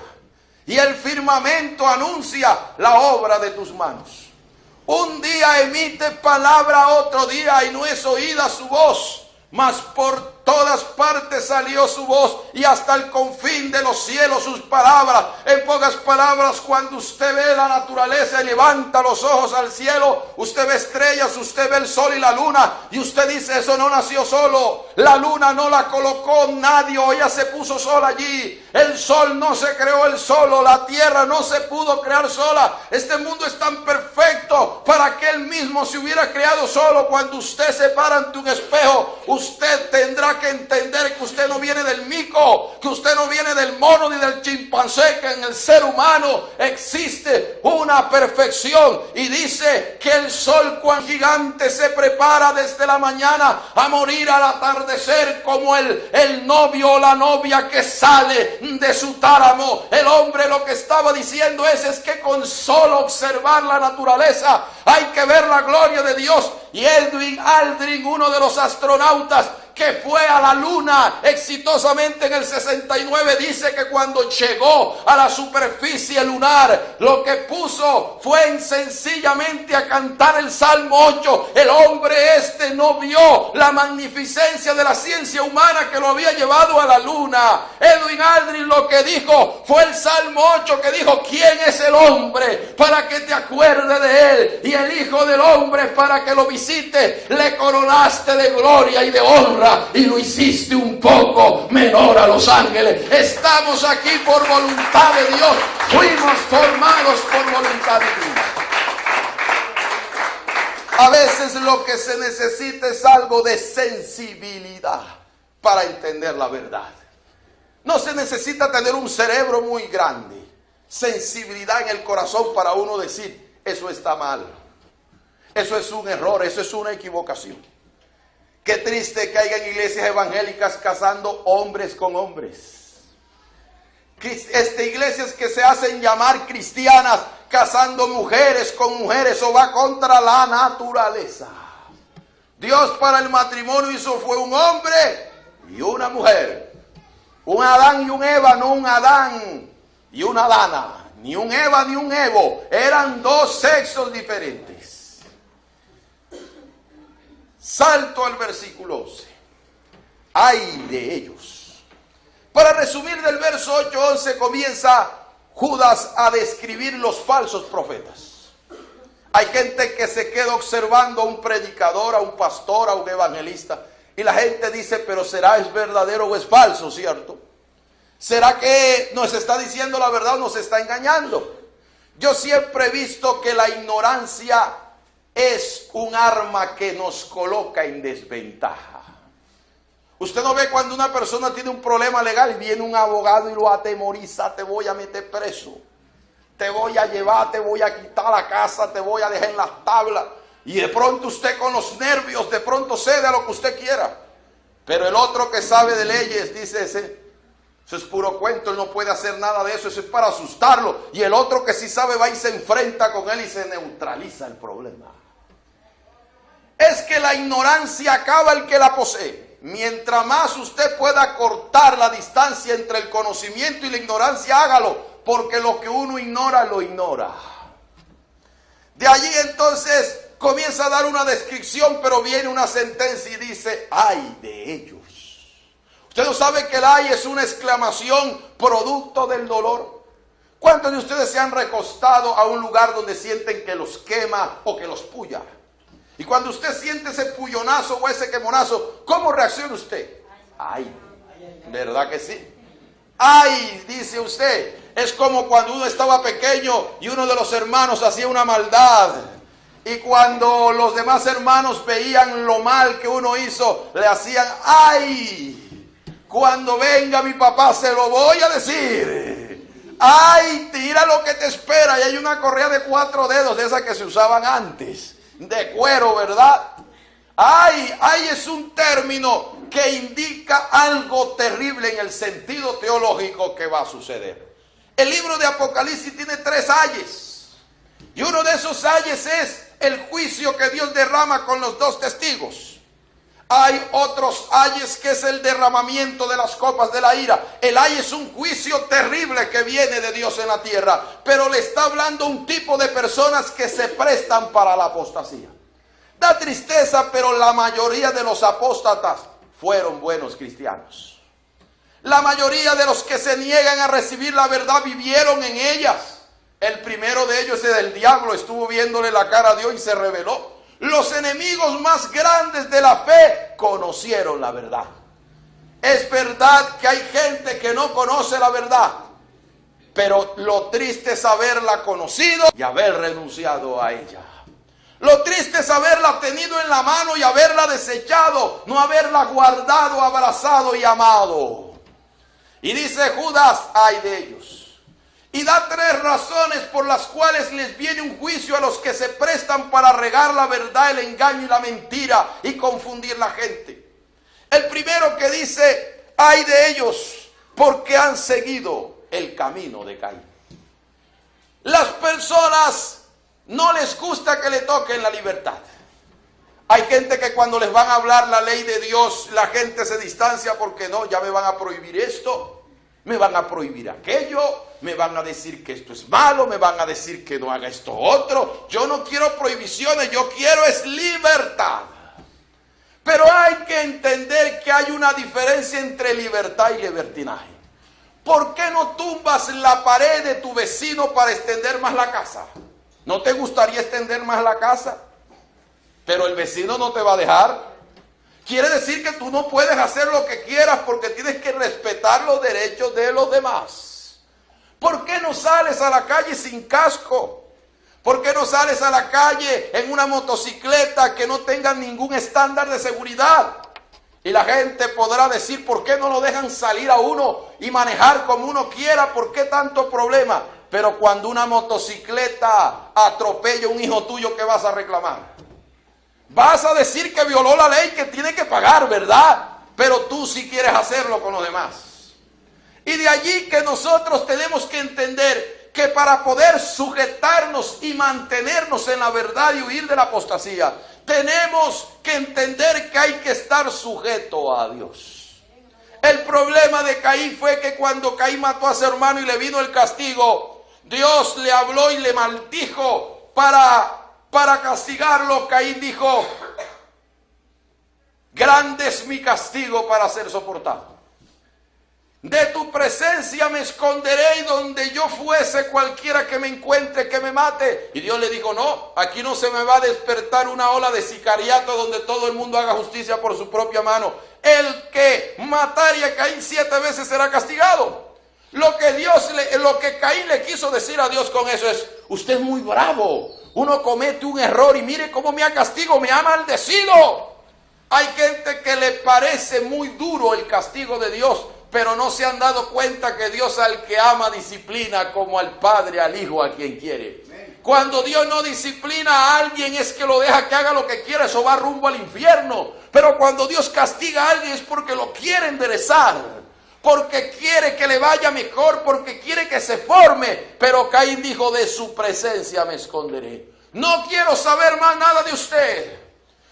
y el firmamento anuncia la obra de tus manos. Un día emite palabra, otro día y no es oída su voz, mas por todas partes salió su voz y hasta el confín de los cielos sus palabras. En pocas palabras, cuando usted ve la naturaleza y levanta los ojos al cielo, usted ve estrellas, usted ve el sol y la luna y usted dice, eso no nació solo. La luna no la colocó nadie, o ella se puso sola allí. El sol no se creó él solo, la tierra no se pudo crear sola. Este mundo es tan perfecto para que él mismo se hubiera creado solo. Cuando usted se para ante un espejo, usted tendrá que entender que usted no viene del mico, que usted no viene del mono ni del chimpancé, que en el ser humano existe una perfección. Y dice que el sol cuán gigante se prepara desde la mañana a morir al atardecer, como el novio o la novia que sale de su tálamo. El hombre lo que estaba diciendo es que con solo observar la naturaleza hay que ver la gloria de Dios. Y Edwin Aldrin, uno de los astronautas que fue a la luna exitosamente en el 69, dice que cuando llegó a la superficie lunar, lo que puso fue sencillamente a cantar el Salmo 8. El hombre no vio la magnificencia de la ciencia humana que lo había llevado a la luna. Edwin Aldrin lo que dijo fue el Salmo 8, que dijo, ¿quién es el hombre para que te acuerdes de él? Y el Hijo del Hombre para que lo visite. Le coronaste de gloria y de honra y lo hiciste un poco menor a los ángeles. Estamos aquí por voluntad de Dios. Fuimos formados por voluntad divina. A veces lo que se necesita es algo de sensibilidad para entender la verdad. No se necesita tener un cerebro muy grande. Sensibilidad en el corazón para uno decir, eso está mal. Eso es un error, eso es una equivocación. Qué triste que hayan iglesias evangélicas casando hombres con hombres. Iglesias que se hacen llamar cristianas casando mujeres con mujeres. Eso va contra la naturaleza. Dios para el matrimonio hizo fue un hombre y una mujer. Un Adán y un Eva, no un Adán y una Dana. Ni un Eva ni un Evo. Eran dos sexos diferentes. Salto al versículo 11. Ay de ellos. Para resumir, del verso 8 a 11 comienza Judas a describir los falsos profetas. Hay gente que se queda observando a un predicador, a un pastor, a un evangelista, y la gente dice, pero ¿será es verdadero o es falso, cierto? ¿Será que nos está diciendo la verdad o nos está engañando? Yo siempre he visto que la ignorancia es un arma que nos coloca en desventaja. Usted no ve cuando una persona tiene un problema legal y viene un abogado y lo atemoriza, te voy a meter preso, te voy a llevar, te voy a quitar la casa, te voy a dejar en las tablas. Y de pronto usted con los nervios, de pronto cede a lo que usted quiera. Pero el otro que sabe de leyes dice, eso es puro cuento, él no puede hacer nada de eso, eso es para asustarlo. Y el otro que sí sabe va y se enfrenta con él y se neutraliza el problema. Es que la ignorancia acaba el que la posee. Mientras más usted pueda cortar la distancia entre el conocimiento y la ignorancia, hágalo, porque lo que uno ignora, lo ignora. De allí entonces comienza a dar una descripción, pero viene una sentencia y dice, ay de ellos. Usted no sabe que el ay es una exclamación producto del dolor. ¿Cuántos de ustedes se han recostado a un lugar donde sienten que los quema o que los puya? Y cuando usted siente ese puyonazo o ese quemonazo, ¿cómo reacciona usted? Ay, ¿verdad que sí? Ay, dice usted, es como cuando uno estaba pequeño y uno de los hermanos hacía una maldad. Y cuando los demás hermanos veían lo mal que uno hizo, le hacían, ¡ay! Cuando venga mi papá se lo voy a decir. ¡Ay! Tira lo que te espera. Y hay una correa de 4 dedos, de esas que se usaban antes, de cuero, ¿verdad? ¡Ay! ¡Ay! Es un término que indica algo terrible en el sentido teológico que va a suceder. El libro de Apocalipsis tiene 3 ayes. Y uno de esos ayes es el juicio que Dios derrama con los 2 testigos. Hay otros ayes que es el derramamiento de las copas de la ira. El ay es un juicio terrible que viene de Dios en la tierra, pero le está hablando un tipo de personas que se prestan para la apostasía. Da tristeza, pero la mayoría de los apóstatas fueron buenos cristianos. La mayoría de los que se niegan a recibir la verdad vivieron en ellas. El primero de ellos es el diablo, estuvo viéndole la cara a Dios y se rebeló. Los enemigos más grandes de la fe conocieron la verdad. Es verdad que hay gente que no conoce la verdad, pero lo triste es haberla conocido y haber renunciado a ella. Lo triste es haberla tenido en la mano y haberla desechado, no haberla guardado, abrazado y amado. Y dice Judas, ay de ellos. Y da 3 razones por las cuales les viene un juicio a los que se prestan para regar la verdad, el engaño y la mentira y confundir la gente. El primero que dice, ay de ellos, porque han seguido el camino de Caín. Las personas no les gusta que le toquen la libertad. Hay gente que cuando les van a hablar la ley de Dios, la gente se distancia porque no, ya me van a prohibir esto, me van a prohibir aquello, me van a decir que esto es malo, me van a decir que no haga esto otro. Yo no quiero prohibiciones, yo quiero es libertad. Pero hay que entender que hay una diferencia entre libertad y libertinaje. ¿Por qué no tumbas la pared de tu vecino para extender más la casa? ¿No te gustaría extender más la casa? Pero el vecino no te va a dejar. Quiere decir que tú no puedes hacer lo que quieras porque tienes que respetar los derechos de los demás. ¿Por qué no sales a la calle sin casco? ¿Por qué no sales a la calle en una motocicleta que no tenga ningún estándar de seguridad? Y la gente podrá decir, ¿por qué no lo dejan salir a uno y manejar como uno quiera? ¿Por qué tanto problema? Pero cuando una motocicleta atropella a un hijo tuyo, ¿qué vas a reclamar? Vas a decir que violó la ley, que tiene que pagar, ¿verdad? Pero tú sí quieres hacerlo con los demás. Y de allí que nosotros tenemos que entender que para poder sujetarnos y mantenernos en la verdad y huir de la apostasía, tenemos que entender que hay que estar sujeto a Dios. El problema de Caín fue que cuando Caín mató a su hermano y le vino el castigo, Dios le habló y le maldijo para castigarlo. Caín dijo, grande es mi castigo para ser soportado. De tu presencia me esconderé y donde yo fuese cualquiera que me encuentre que me mate. Y Dios le dijo, no, aquí no se me va a despertar una ola de sicariato donde todo el mundo haga justicia por su propia mano. El que matare a Caín 7 veces será castigado. Lo que Caín le quiso decir a Dios con eso es, usted es muy bravo. Uno comete un error y mire cómo me ha castigado, me ha maldecido. Hay gente que le parece muy duro el castigo de Dios, pero no se han dado cuenta que Dios al que ama disciplina como al padre, al hijo, a quien quiere. Cuando Dios no disciplina a alguien es que lo deja que haga lo que quiera, eso va rumbo al infierno. Pero cuando Dios castiga a alguien es porque lo quiere enderezar, porque quiere que le vaya mejor, porque quiere que se forme. Pero Caín dijo, de su presencia me esconderé. No quiero saber más nada de usted.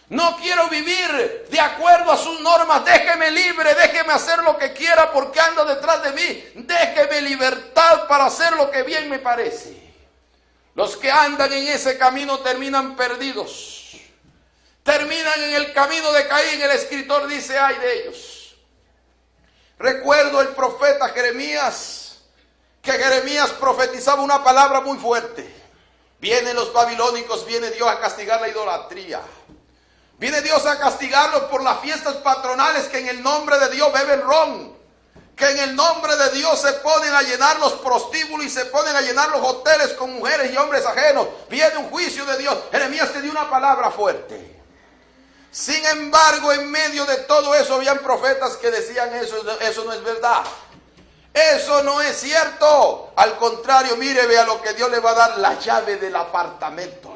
No quiero vivir de acuerdo a sus normas. Déjeme libre, déjeme hacer lo que quiera porque anda detrás de mí. Déjeme libertad para hacer lo que bien me parece. Los que andan en ese camino terminan perdidos. Terminan en el camino de Caín. El escritor dice, ay de ellos. Recuerdo el profeta Jeremías, que Jeremías profetizaba una palabra muy fuerte. Vienen los babilónicos, viene Dios a castigar la idolatría. Viene Dios a castigarlos por las fiestas patronales que en el nombre de Dios beben ron. que en el nombre de Dios se ponen a llenar los prostíbulos y se ponen a llenar los hoteles con mujeres y hombres ajenos. Viene un juicio de Dios. Jeremías te dio una palabra fuerte. Sin embargo, en medio de todo eso habían profetas que decían eso no es verdad. Eso no es cierto. Al contrario, mire, vea lo que Dios le va a dar, la llave del apartamento.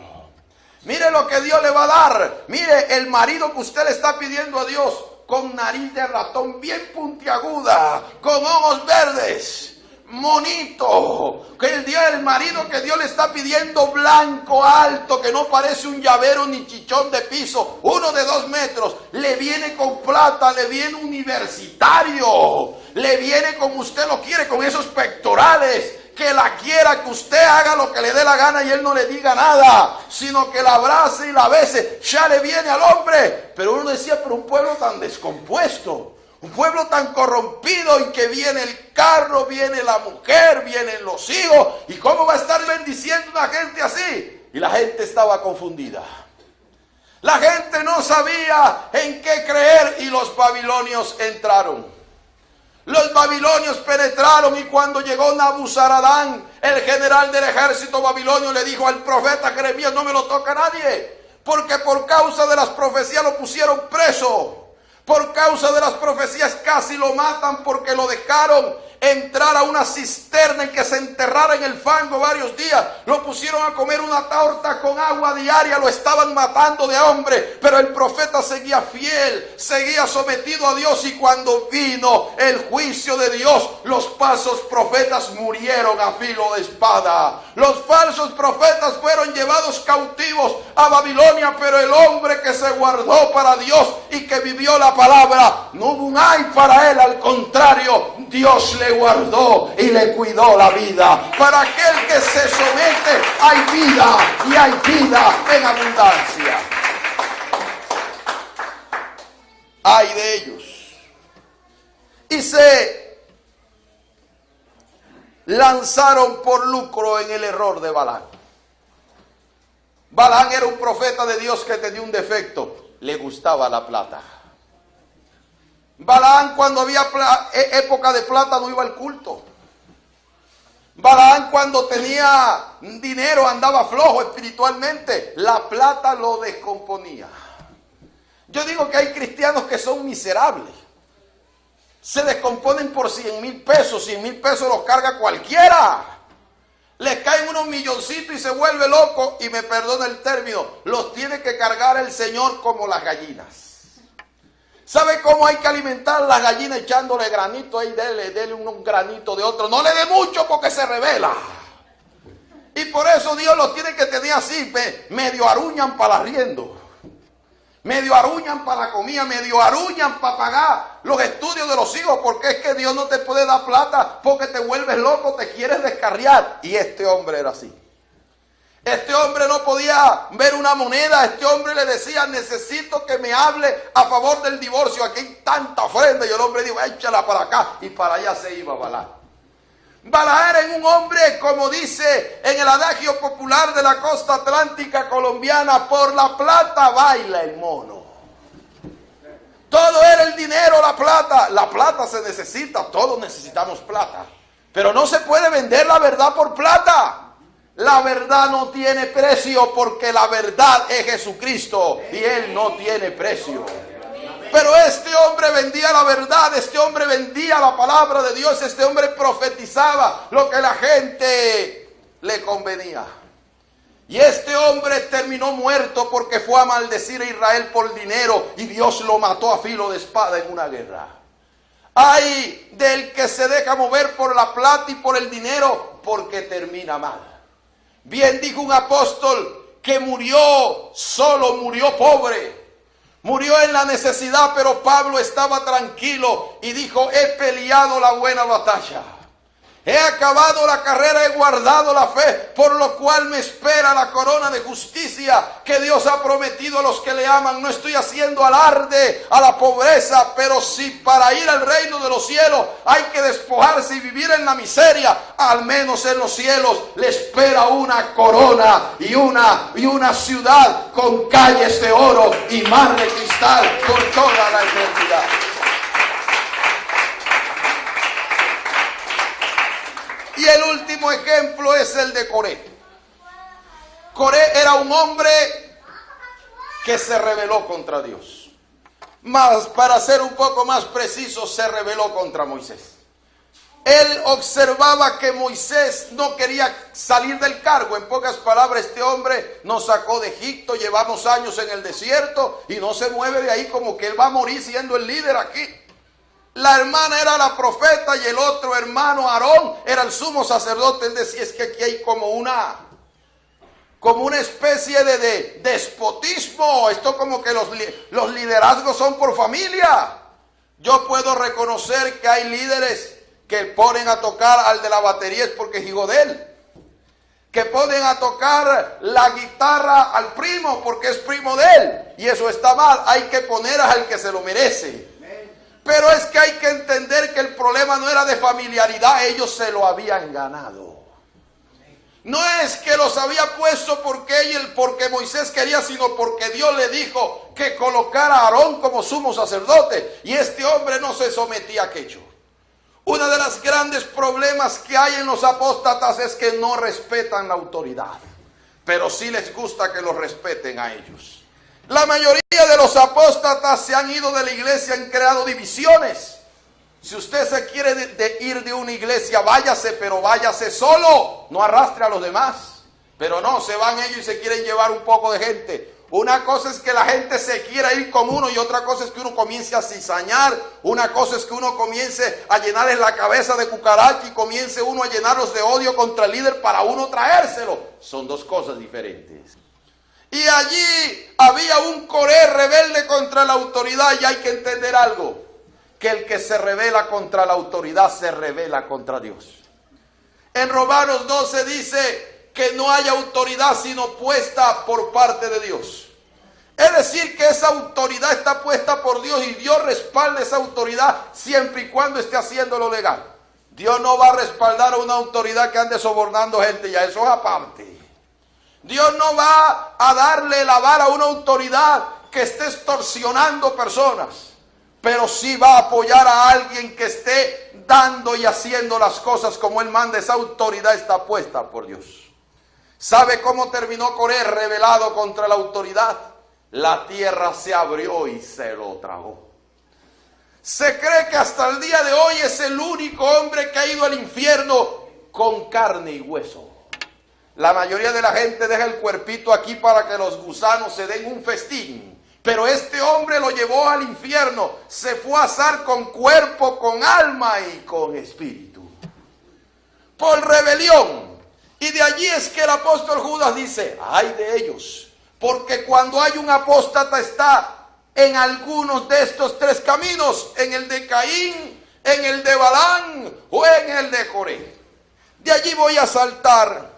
Mire lo que Dios le va a dar. Mire, el marido que usted le está pidiendo a Dios, con nariz de ratón bien puntiaguda, con ojos verdes, monito, que el marido que Dios le está pidiendo, blanco, alto, que no parece un llavero ni chichón de piso, uno de 2 metros, le viene con plata, le viene universitario, le viene como usted lo quiere, con esos pectorales, que la quiera, que usted haga lo que le dé la gana y él no le diga nada, sino que la abrace y la bese, ya le viene al hombre. Pero uno decía, pero un pueblo tan descompuesto, un pueblo tan corrompido, y que viene el carro, viene la mujer, vienen los hijos, ¿y cómo va a estar bendiciendo a una gente así? Y la gente estaba confundida. La gente no sabía en qué creer y los babilonios entraron. Los babilonios penetraron, y cuando llegó Nabuzaradán, el general del ejército babilonio, le dijo al profeta Jeremías, no me lo toca nadie, porque por causa de las profecías lo pusieron preso. Por causa de las profecías casi lo matan, porque lo dejaron entrar a una cisterna y que se enterrara en el fango varios días. Lo pusieron a comer una torta con agua diaria, lo estaban matando de hambre. Pero el profeta seguía fiel, seguía sometido a Dios, y cuando vino el juicio de Dios, los falsos profetas murieron a filo de espada. Los falsos profetas fueron llevados cautivos a Babilonia, pero el hombre que se guardó para Dios y que vivió la palabra, no hubo un ay para él, al contrario, Dios le guardó y le cuidó la vida. Para aquel que se somete hay vida, y hay vida en abundancia. Ay de ellos. Y se lanzaron por lucro en el error de Balaam. Balaam era un profeta de Dios que tenía un defecto: le gustaba la plata. Balaam, cuando había época de plata, no iba al culto. Balaam, cuando tenía dinero, andaba flojo espiritualmente. La plata lo descomponía. Yo digo que hay cristianos que son miserables. Se descomponen por 100,000 pesos. 100,000 pesos los carga cualquiera. Les caen unos milloncitos y se vuelve loco. Y me perdona el término, los tiene que cargar el Señor como las gallinas. ¿Sabe cómo hay que alimentar a las gallinas? Echándole granito ahí, dele un granito de otro. No le dé mucho porque se revela. Y por eso Dios los tiene que tener así, medio aruñan para el arriendo, medio aruñan para la comida, medio aruñan para pagar los estudios de los hijos, porque es que Dios no te puede dar plata porque te vuelves loco, te quieres descarriar. Y este hombre era así. Este hombre no podía ver una moneda. Este hombre le decía, necesito que me hable a favor del divorcio. Aquí hay tanta ofrenda. Y el hombre dijo, échala para acá. Y para allá se iba Balaam. Balaam era un hombre, como dice en el adagio popular de la costa atlántica colombiana, por la plata baila el mono. Todo era el dinero, la plata. La plata se necesita, todos necesitamos plata. Pero no se puede vender la verdad por plata. La verdad no tiene precio, porque la verdad es Jesucristo y Él no tiene precio. Pero este hombre vendía la verdad, este hombre vendía la palabra de Dios, este hombre profetizaba lo que la gente le convenía. Y este hombre terminó muerto porque fue a maldecir a Israel por dinero, y Dios lo mató a filo de espada en una guerra. Ay del que se deja mover por la plata y por el dinero, porque termina mal. Bien dijo un apóstol que murió solo, murió pobre, murió en la necesidad, pero Pablo estaba tranquilo y dijo, he peleado la buena batalla, he acabado la carrera, he guardado la fe, por lo cual me espera la corona de justicia que Dios ha prometido a los que le aman. No estoy haciendo alarde a la pobreza, pero si para ir al reino de los cielos hay que despojarse y vivir en la miseria, al menos en los cielos le espera una corona y una ciudad con calles de oro y mar de cristal por toda la eternidad. Y el último ejemplo es el de Coré. Coré era un hombre que se rebeló contra Dios. Más, para ser un poco más preciso, se rebeló contra Moisés. Él observaba que Moisés no quería salir del cargo. En pocas palabras, este hombre nos sacó de Egipto, llevamos años en el desierto y no se mueve de ahí, como que él va a morir siendo el líder aquí. La hermana era la profeta y el otro hermano, Aarón, era el sumo sacerdote. Él decía, es que aquí hay como una especie de despotismo. Esto como que los liderazgos son por familia. Yo puedo reconocer que hay líderes que ponen a tocar al de la batería es porque es hijo de él. Que ponen a tocar la guitarra al primo porque es primo de él. Y eso está mal. Hay que poner al que se lo merece. Pero es que hay que entender que el problema no era de familiaridad. Ellos se lo habían ganado. No es que los había puesto porque Moisés quería, sino porque Dios le dijo que colocara a Aarón como sumo sacerdote. Y este hombre no se sometía a aquello. Uno de los grandes problemas que hay en los apóstatas es que no respetan la autoridad. Pero sí les gusta que los respeten a ellos. La mayoría de los apóstatas se han ido de la iglesia, han creado divisiones. Si usted se quiere ir de una iglesia, váyase, pero váyase solo. No arrastre a los demás. Pero no, se van ellos y se quieren llevar un poco de gente. Una cosa es que la gente se quiera ir con uno y otra cosa es que uno comience a cizañar. Una cosa es que uno comience a llenarles la cabeza de cucaracha y comience uno a llenarlos de odio contra el líder para uno traérselo. Son dos cosas diferentes. Y allí había un Coré rebelde contra la autoridad, y hay que entender algo, que el que se rebela contra la autoridad se rebela contra Dios. En Romanos 12 dice que no hay autoridad sino puesta por parte de Dios. Es decir, que esa autoridad está puesta por Dios y Dios respalda esa autoridad siempre y cuando esté haciendo lo legal. Dios no va a respaldar a una autoridad que ande sobornando gente, ya eso es aparte. Dios no va a darle la vara a una autoridad que esté extorsionando personas, pero sí va a apoyar a alguien que esté dando y haciendo las cosas como Él manda. Esa autoridad está puesta por Dios. ¿Sabe cómo terminó Coré? Rebelado contra la autoridad. La tierra se abrió y se lo tragó. Se cree que hasta el día de hoy es el único hombre que ha ido al infierno con carne y hueso. La mayoría de la gente deja el cuerpito aquí para que los gusanos se den un festín. Pero este hombre lo llevó al infierno. Se fue a asar con cuerpo, con alma y con espíritu. Por rebelión. Y de allí es que el apóstol Judas dice, ay de ellos. Porque cuando hay un apóstata está en algunos de estos tres caminos. En el de Caín, en el de Balaam o en el de Coré. De allí voy a saltar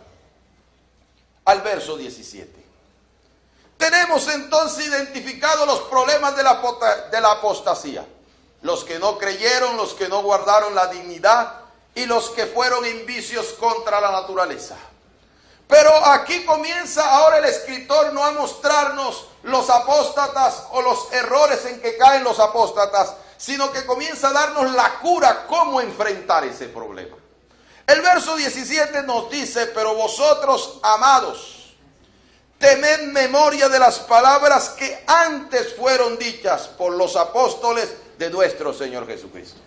al verso 17. Tenemos entonces identificados los problemas de la apostasía. Los que no creyeron, los que no guardaron la dignidad y los que fueron en vicios contra la naturaleza. Pero aquí comienza ahora el escritor no a mostrarnos los apóstatas o los errores en que caen los apóstatas, sino que comienza a darnos la cura, cómo enfrentar ese problema. El verso 17 nos dice, pero vosotros, amados, tened memoria de las palabras que antes fueron dichas por los apóstoles de nuestro Señor Jesucristo.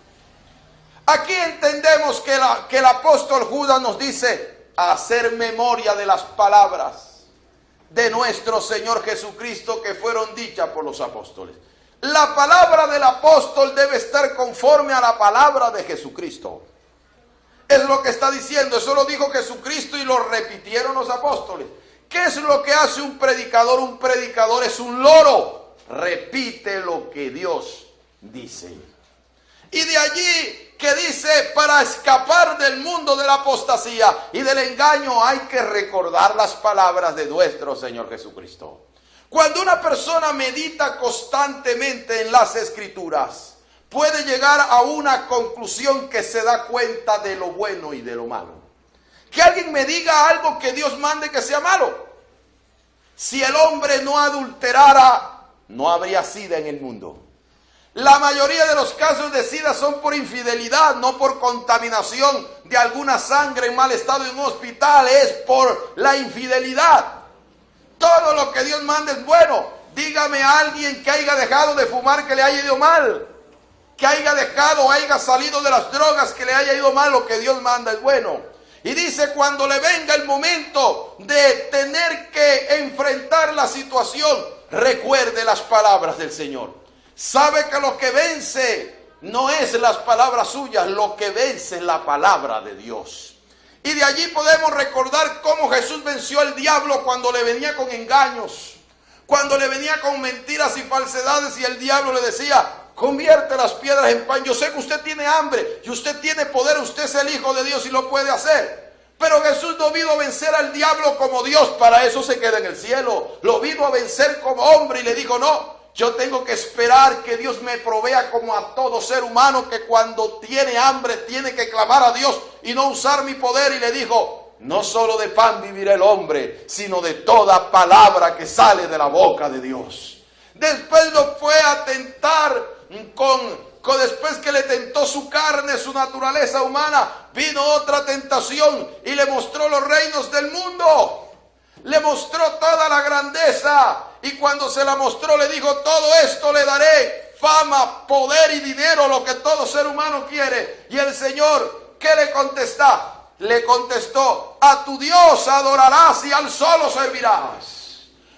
Aquí entendemos que el apóstol Judas nos dice, hacer memoria de las palabras de nuestro Señor Jesucristo que fueron dichas por los apóstoles. La palabra del apóstol debe estar conforme a la palabra de Jesucristo. Es lo que está diciendo, eso lo dijo Jesucristo y lo repitieron los apóstoles. ¿Qué es lo que hace un predicador? Un predicador es un loro, repite lo que Dios dice. Y de allí que dice, para escapar del mundo de la apostasía y del engaño hay que recordar las palabras de nuestro Señor Jesucristo. Cuando una persona medita constantemente en las Escrituras, puede llegar a una conclusión que se da cuenta de lo bueno y de lo malo. Que alguien me diga algo que Dios mande que sea malo. Si el hombre no adulterara, no habría sida en el mundo. La mayoría de los casos de SIDA son por infidelidad, no por contaminación de alguna sangre en mal estado en un hospital, es por la infidelidad. Todo lo que Dios manda es bueno. Dígame a alguien que haya dejado de fumar que le haya ido mal, que haya dejado o haya salido de las drogas que le haya ido mal. Lo que Dios manda es bueno. Y dice, cuando le venga el momento de tener que enfrentar la situación, recuerde las palabras del Señor. Sabe que lo que vence no es las palabras suyas, lo que vence es la palabra de Dios. Y de allí podemos recordar cómo Jesús venció al diablo cuando le venía con engaños, cuando le venía con mentiras y falsedades, y el diablo le decía, convierte las piedras en pan. Yo sé que usted tiene hambre y usted tiene poder, usted es el Hijo de Dios y lo puede hacer. Pero Jesús no vino a vencer al diablo como Dios, para eso se queda en el cielo. Lo vino a vencer como hombre y le dijo, no, yo tengo que esperar que Dios me provea como a todo ser humano que cuando tiene hambre tiene que clamar a Dios y no usar mi poder. Y le dijo, no solo de pan vivirá el hombre, sino de toda palabra que sale de la boca de Dios. Después lo fue a tentar después que le tentó su carne, su naturaleza humana, vino otra tentación y le mostró los reinos del mundo. Le mostró toda la grandeza, y cuando se la mostró le dijo, todo esto le daré, fama, poder y dinero, lo que todo ser humano quiere. Y el Señor, ¿qué le contesta? Le contestó, a tu Dios adorarás y al solo servirás.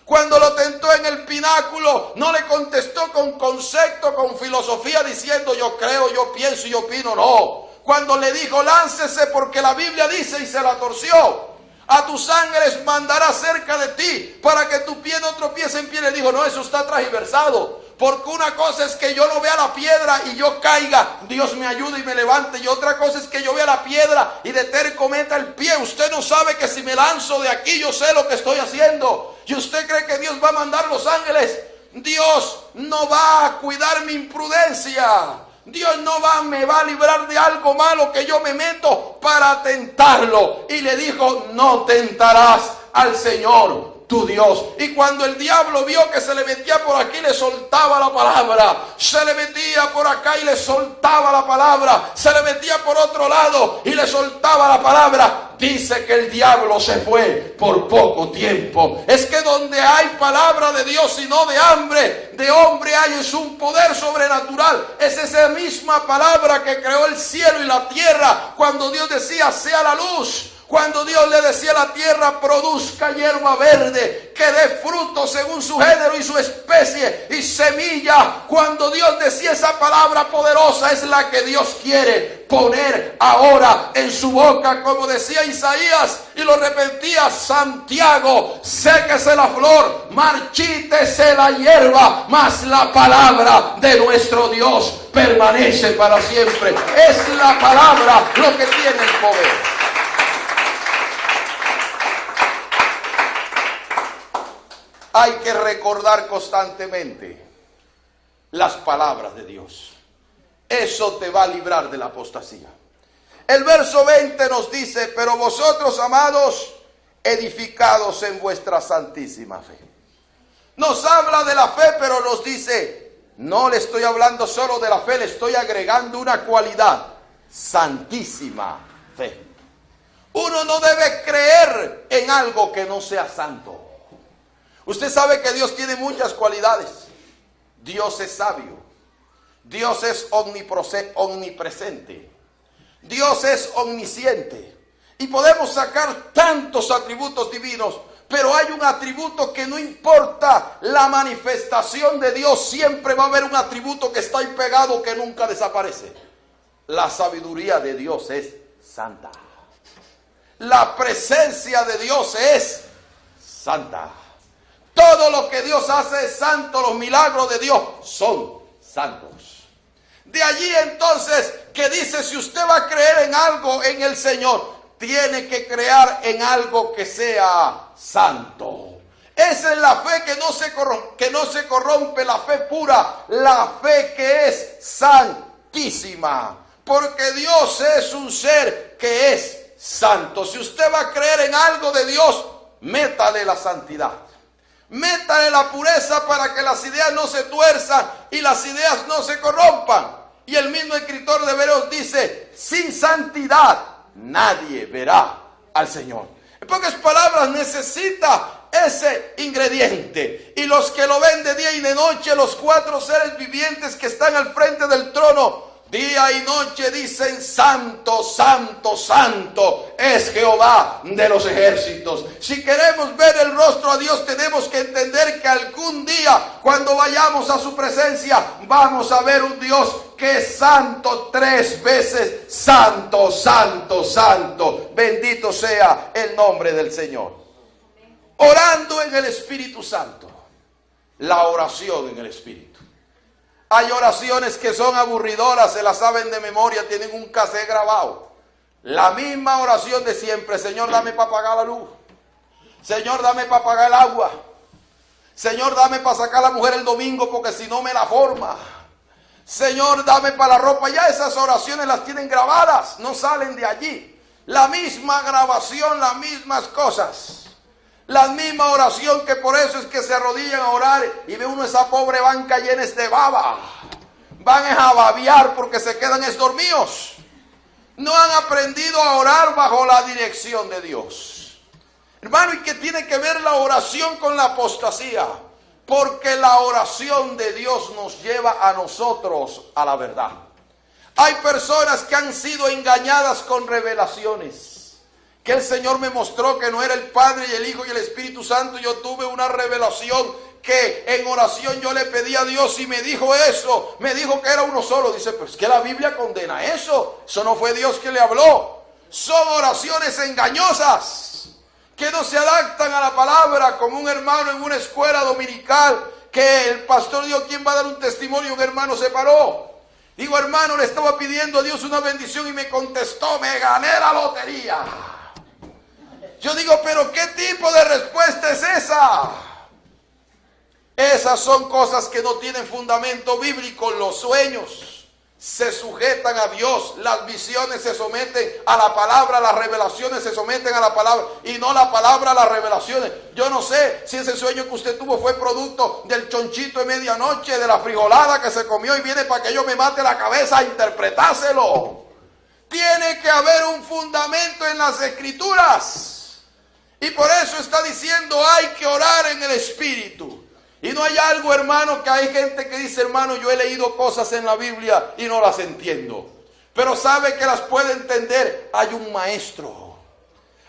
Cuando lo tentó en el pináculo, no le contestó con concepto, con filosofía, diciendo yo creo, yo pienso y yo opino, no. Cuando le dijo, láncese porque la Biblia dice, y se la torció. A tus ángeles mandará cerca de ti para que tu pie no tropiece en pie. Le dijo, no, eso está transversado. Porque una cosa es que yo no vea la piedra y yo caiga, Dios me ayude y me levante. Y otra cosa es que yo vea la piedra y de terco meta el pie. Usted no sabe que si me lanzo de aquí yo sé lo que estoy haciendo. ¿Y usted cree que Dios va a mandar los ángeles? Dios no va a cuidar mi imprudencia. Dios no me va a librar de algo malo que yo me meto para tentarlo. Y le dijo, no tentarás al Señor tu Dios. Y cuando el diablo vio que se le metía por aquí, le soltaba la palabra. Se le metía por acá y le soltaba la palabra. Se le metía por otro lado y le soltaba la palabra. Dice que el diablo se fue por poco tiempo. Es que donde hay palabra de Dios y no de hambre, de hombre hay es un poder sobrenatural. Es esa misma palabra que creó el cielo y la tierra. Cuando Dios decía, sea la luz. Cuando Dios le decía a la tierra, produzca hierba verde, que dé fruto según su género y su especie, y semilla. Cuando Dios decía esa palabra poderosa, es la que Dios quiere poner ahora en su boca. Como decía Isaías, y lo repetía Santiago, séquese la flor, marchítese la hierba, mas la palabra de nuestro Dios permanece para siempre. Es la palabra lo que tiene el poder. Hay que recordar constantemente las palabras de Dios. Eso te va a librar de la apostasía. El verso 20 nos dice, pero vosotros, amados, edificados en vuestra santísima fe. Nos habla de la fe, pero nos dice, no le estoy hablando solo de la fe, le estoy agregando una cualidad, santísima fe. Uno no debe creer en algo que no sea santo. Usted sabe que Dios tiene muchas cualidades. Dios es sabio. Dios es omnipresente. Dios es omnisciente. Y podemos sacar tantos atributos divinos, pero hay un atributo que no importa la manifestación de Dios, siempre va a haber un atributo que está ahí pegado que nunca desaparece. La sabiduría de Dios es santa. La presencia de Dios es santa. Todo lo que Dios hace es santo, los milagros de Dios son santos. De allí entonces que dice, si usted va a creer en algo en el Señor, tiene que creer en algo que sea santo. Esa es la fe que no se corrompe, la fe pura, la fe que es santísima. Porque Dios es un ser que es santo. Si usted va a creer en algo de Dios, métale la santidad. Métale la pureza para que las ideas no se tuerzan y las ideas no se corrompan. Y el mismo escritor de Hebreos dice, sin santidad nadie verá al Señor. En pocas palabras, necesita ese ingrediente. Y los que lo ven de día y de noche, los 4 seres vivientes que están al frente del trono, día y noche dicen, santo, santo, santo es Jehová de los ejércitos. Si queremos ver el rostro a Dios, tenemos que entender que algún día, cuando vayamos a su presencia, vamos a ver un Dios que es santo 3 veces. Santo, santo, santo. Bendito sea el nombre del Señor. Orando en el Espíritu Santo. La oración en el Espíritu. Hay oraciones que son aburridoras, se las saben de memoria, tienen un cassette grabado. La misma oración de siempre. Señor, dame para pagar la luz. Señor, dame para pagar el agua. Señor, dame para sacar a la mujer el domingo porque si no me la forma. Señor, dame para la ropa. Ya esas oraciones las tienen grabadas, no salen de allí. La misma grabación, las mismas cosas. La misma oración, que por eso es que se arrodillan a orar y ve uno esa pobre banca llena de baba. Van a babear porque se quedan dormidos. No han aprendido a orar bajo la dirección de Dios. Hermano, ¿y qué tiene que ver la oración con la apostasía? Porque la oración de Dios nos lleva a nosotros a la verdad. Hay personas que han sido engañadas con revelaciones. Que el Señor me mostró que no era el Padre y el Hijo y el Espíritu Santo. Yo tuve una revelación que en oración yo le pedí a Dios y me dijo eso. Me dijo que era uno solo. Dice, pero es que la Biblia condena eso. Eso no fue Dios que le habló. Son oraciones engañosas que no se adaptan a la palabra, como un hermano en una escuela dominical que el pastor dijo, ¿quién va a dar un testimonio? Un hermano se paró. Digo, hermano, le estaba pidiendo a Dios una bendición y me contestó, me gané la lotería. Yo digo, pero ¿qué tipo de respuesta es esa? Esas son cosas que no tienen fundamento bíblico. Los sueños se sujetan a Dios, las visiones se someten a la palabra, las revelaciones se someten a la palabra y no la palabra a las revelaciones. Yo no sé si ese sueño que usted tuvo fue producto del chonchito de medianoche, de la frijolada que se comió y viene para que yo me mate la cabeza a interpretárselo. Tiene que haber un fundamento en las Escrituras. Y por eso está diciendo, hay que orar en el Espíritu. Y no hay algo, hermano, que hay gente que dice, hermano, yo he leído cosas en la Biblia y no las entiendo. Pero sabe que las puede entender. Hay un maestro.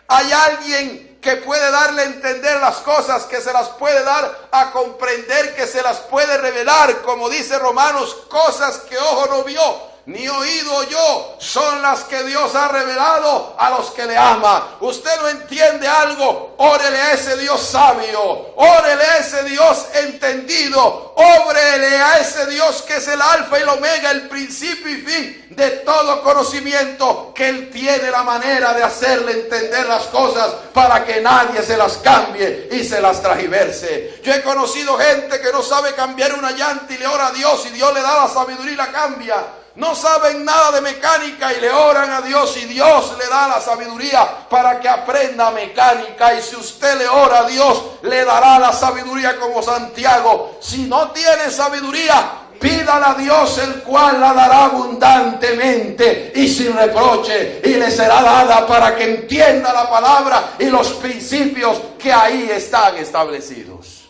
Hay alguien que puede darle a entender las cosas, que se las puede dar a comprender, que se las puede revelar. Como dice Romanos, cosas que ojo no vio, ni oído oyó, son las que Dios ha revelado a los que le aman. Usted no entiende algo, órele a ese Dios sabio, órele a ese Dios entendido, órele a ese Dios que es el alfa y el omega, el principio y fin de todo conocimiento, que Él tiene la manera de hacerle entender las cosas para que nadie se las cambie y se las tragiverse. Yo he conocido gente que no sabe cambiar una llanta y le ora a Dios y Dios le da la sabiduría y la cambia. No saben nada de mecánica y le oran a Dios y Dios le da la sabiduría para que aprenda mecánica. Y si usted le ora a Dios, le dará la sabiduría como Santiago. Si no tiene sabiduría, pídala a Dios, el cual la dará abundantemente y sin reproche, y le será dada para que entienda la palabra y los principios que ahí están establecidos.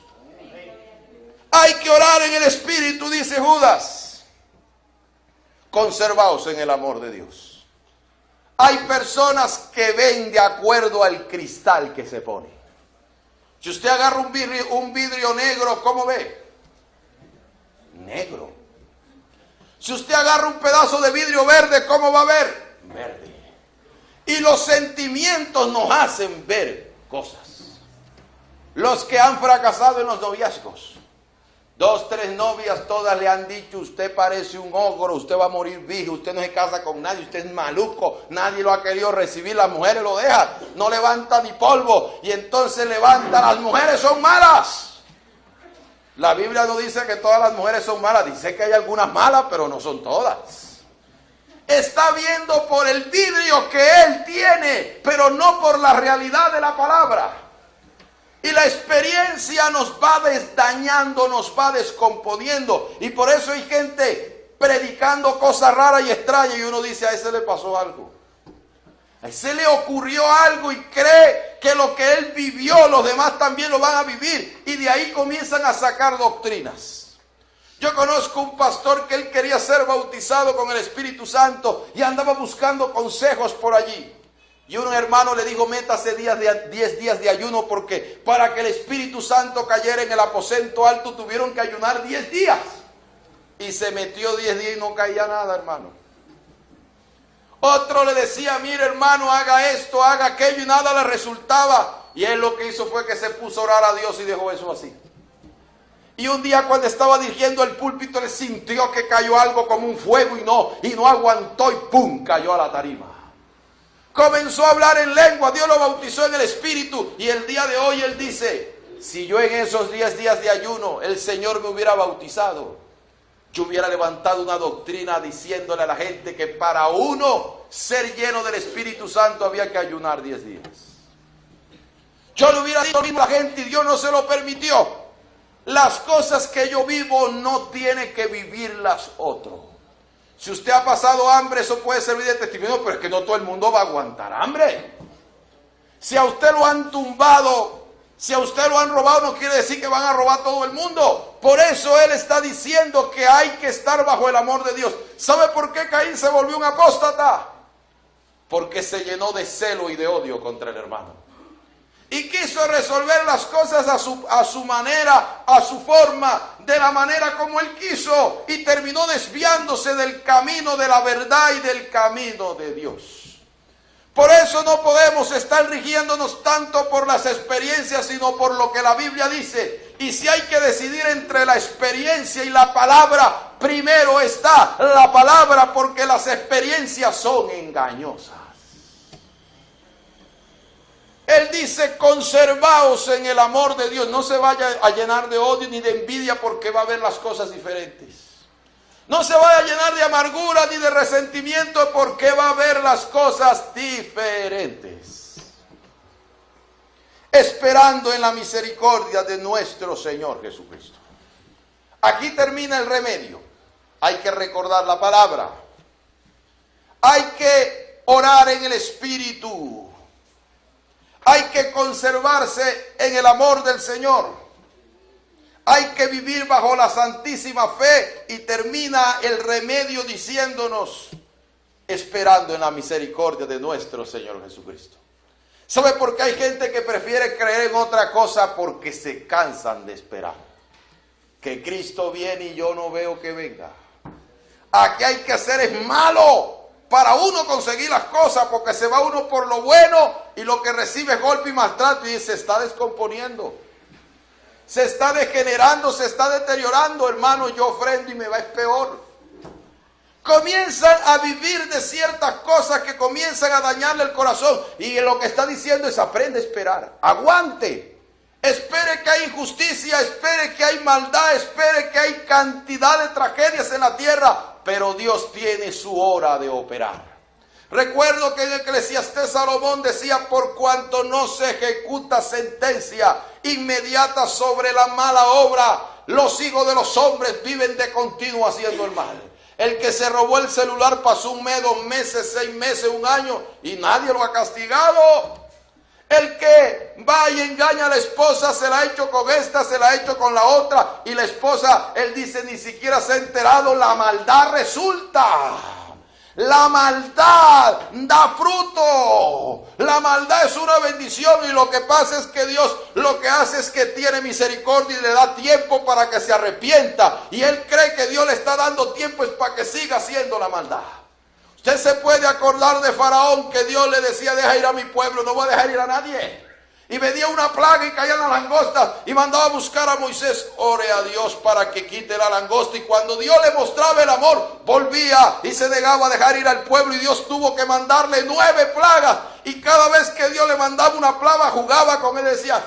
Hay que orar en el Espíritu, dice Judas. Conservaos en el amor de Dios. Hay personas que ven de acuerdo al cristal que se pone. Si usted agarra un vidrio negro, ¿cómo ve? Negro. Si usted agarra un pedazo de vidrio verde, ¿cómo va a ver? Verde. Y los sentimientos nos hacen ver cosas. Los que han fracasado en los noviazgos, 2, 3 novias, todas le han dicho, usted parece un ogro, usted va a morir viejo, usted no se casa con nadie, usted es maluco, nadie lo ha querido recibir, las mujeres lo dejan, no levanta ni polvo, y entonces levanta, las mujeres son malas. La Biblia no dice que todas las mujeres son malas, dice que hay algunas malas, pero no son todas. Está viendo por el vidrio que él tiene, pero no por la realidad de la palabra. Y la experiencia nos va desdañando, nos va descomponiendo. Y por eso hay gente predicando cosas raras y extrañas. Y uno dice, a ese le pasó algo. A ese le ocurrió algo y cree que lo que él vivió, los demás también lo van a vivir. Y de ahí comienzan a sacar doctrinas. Yo conozco un pastor que él quería ser bautizado con el Espíritu Santo y andaba buscando consejos por allí. Y un hermano le dijo, métase 10 días de ayuno, porque para que el Espíritu Santo cayera en el aposento alto tuvieron que ayunar 10 días. Y se metió 10 días y no caía nada, hermano. Otro le decía, mire hermano, haga esto, haga aquello, y nada le resultaba. Y él lo que hizo fue que se puso a orar a Dios y dejó eso así. Y un día cuando estaba dirigiendo el púlpito, él sintió que cayó algo como un fuego y no aguantó y ¡pum! Cayó a la tarima. Comenzó a hablar en lengua, Dios lo bautizó en el Espíritu, y el día de hoy él dice, si yo en esos 10 días de ayuno el Señor me hubiera bautizado, yo hubiera levantado una doctrina diciéndole a la gente que para uno ser lleno del Espíritu Santo había que ayunar 10 días. Yo le hubiera dicho lo mismo a la gente y Dios no se lo permitió. Las cosas que yo vivo no tiene que vivirlas otro. Si usted ha pasado hambre, eso puede servir de testimonio, pero es que no todo el mundo va a aguantar hambre. Si a usted lo han tumbado, si a usted lo han robado, no quiere decir que van a robar todo el mundo. Por eso él está diciendo que hay que estar bajo el amor de Dios. ¿Sabe por qué Caín se volvió un apóstata? Porque se llenó de celo y de odio contra el hermano. Y quiso resolver las cosas a su manera, a su forma, de la manera como él quiso. Y terminó desviándose del camino de la verdad y del camino de Dios. Por eso no podemos estar rigiéndonos tanto por las experiencias, sino por lo que la Biblia dice. Y si hay que decidir entre la experiencia y la palabra, primero está la palabra, porque las experiencias son engañosas. Él dice, conservaos en el amor de Dios. No se vaya a llenar de odio ni de envidia, porque va a ver las cosas diferentes. No se vaya a llenar de amargura ni de resentimiento, porque va a ver las cosas diferentes. Esperando en la misericordia de nuestro Señor Jesucristo. Aquí termina el remedio. Hay que recordar la palabra. Hay que orar en el Espíritu. Hay que conservarse en el amor del Señor. Hay que vivir bajo la santísima fe, y termina el remedio diciéndonos, esperando en la misericordia de nuestro Señor Jesucristo. ¿Sabe por qué hay gente que prefiere creer en otra cosa? Porque se cansan de esperar. Que Cristo viene y yo no veo que venga. Aquí hay que hacer es malo para uno conseguir las cosas, porque se va uno por lo bueno y lo que recibe es golpe y maltrato y se está descomponiendo. Se está degenerando, se está deteriorando. Hermano, yo ofrendo y me va es peor. Comienzan a vivir de ciertas cosas que comienzan a dañarle el corazón. Y lo que está diciendo es, aprende a esperar. Aguante. Espere que hay injusticia, espere que hay maldad, espere que hay cantidad de tragedias en la tierra. Pero Dios tiene su hora de operar. Recuerdo que en Eclesiastés Salomón decía, por cuanto no se ejecuta sentencia inmediata sobre la mala obra, los hijos de los hombres viven de continuo haciendo el mal. El que se robó el celular pasó 1 mes, 2 meses, 6 meses, 1 año y nadie lo ha castigado. El que va y engaña a la esposa, se la ha hecho con esta, se la ha hecho con la otra, y la esposa, él dice, ni siquiera se ha enterado, la maldad resulta. La maldad da fruto. La maldad es una bendición, y lo que pasa es que Dios lo que hace es que tiene misericordia y le da tiempo para que se arrepienta. Y él cree que Dios le está dando tiempo es para que siga haciendo la maldad. Usted se puede acordar de Faraón, que Dios le decía, deja ir a mi pueblo, no voy a dejar ir a nadie. Y venía una plaga y caían las langostas y mandaba a buscar a Moisés. Ore a Dios para que quite la langosta. Y cuando Dios le mostraba el amor, volvía y se negaba a dejar ir al pueblo. Y Dios tuvo que mandarle 9 plagas. Y cada vez que Dios le mandaba una plaga, jugaba con él y decía,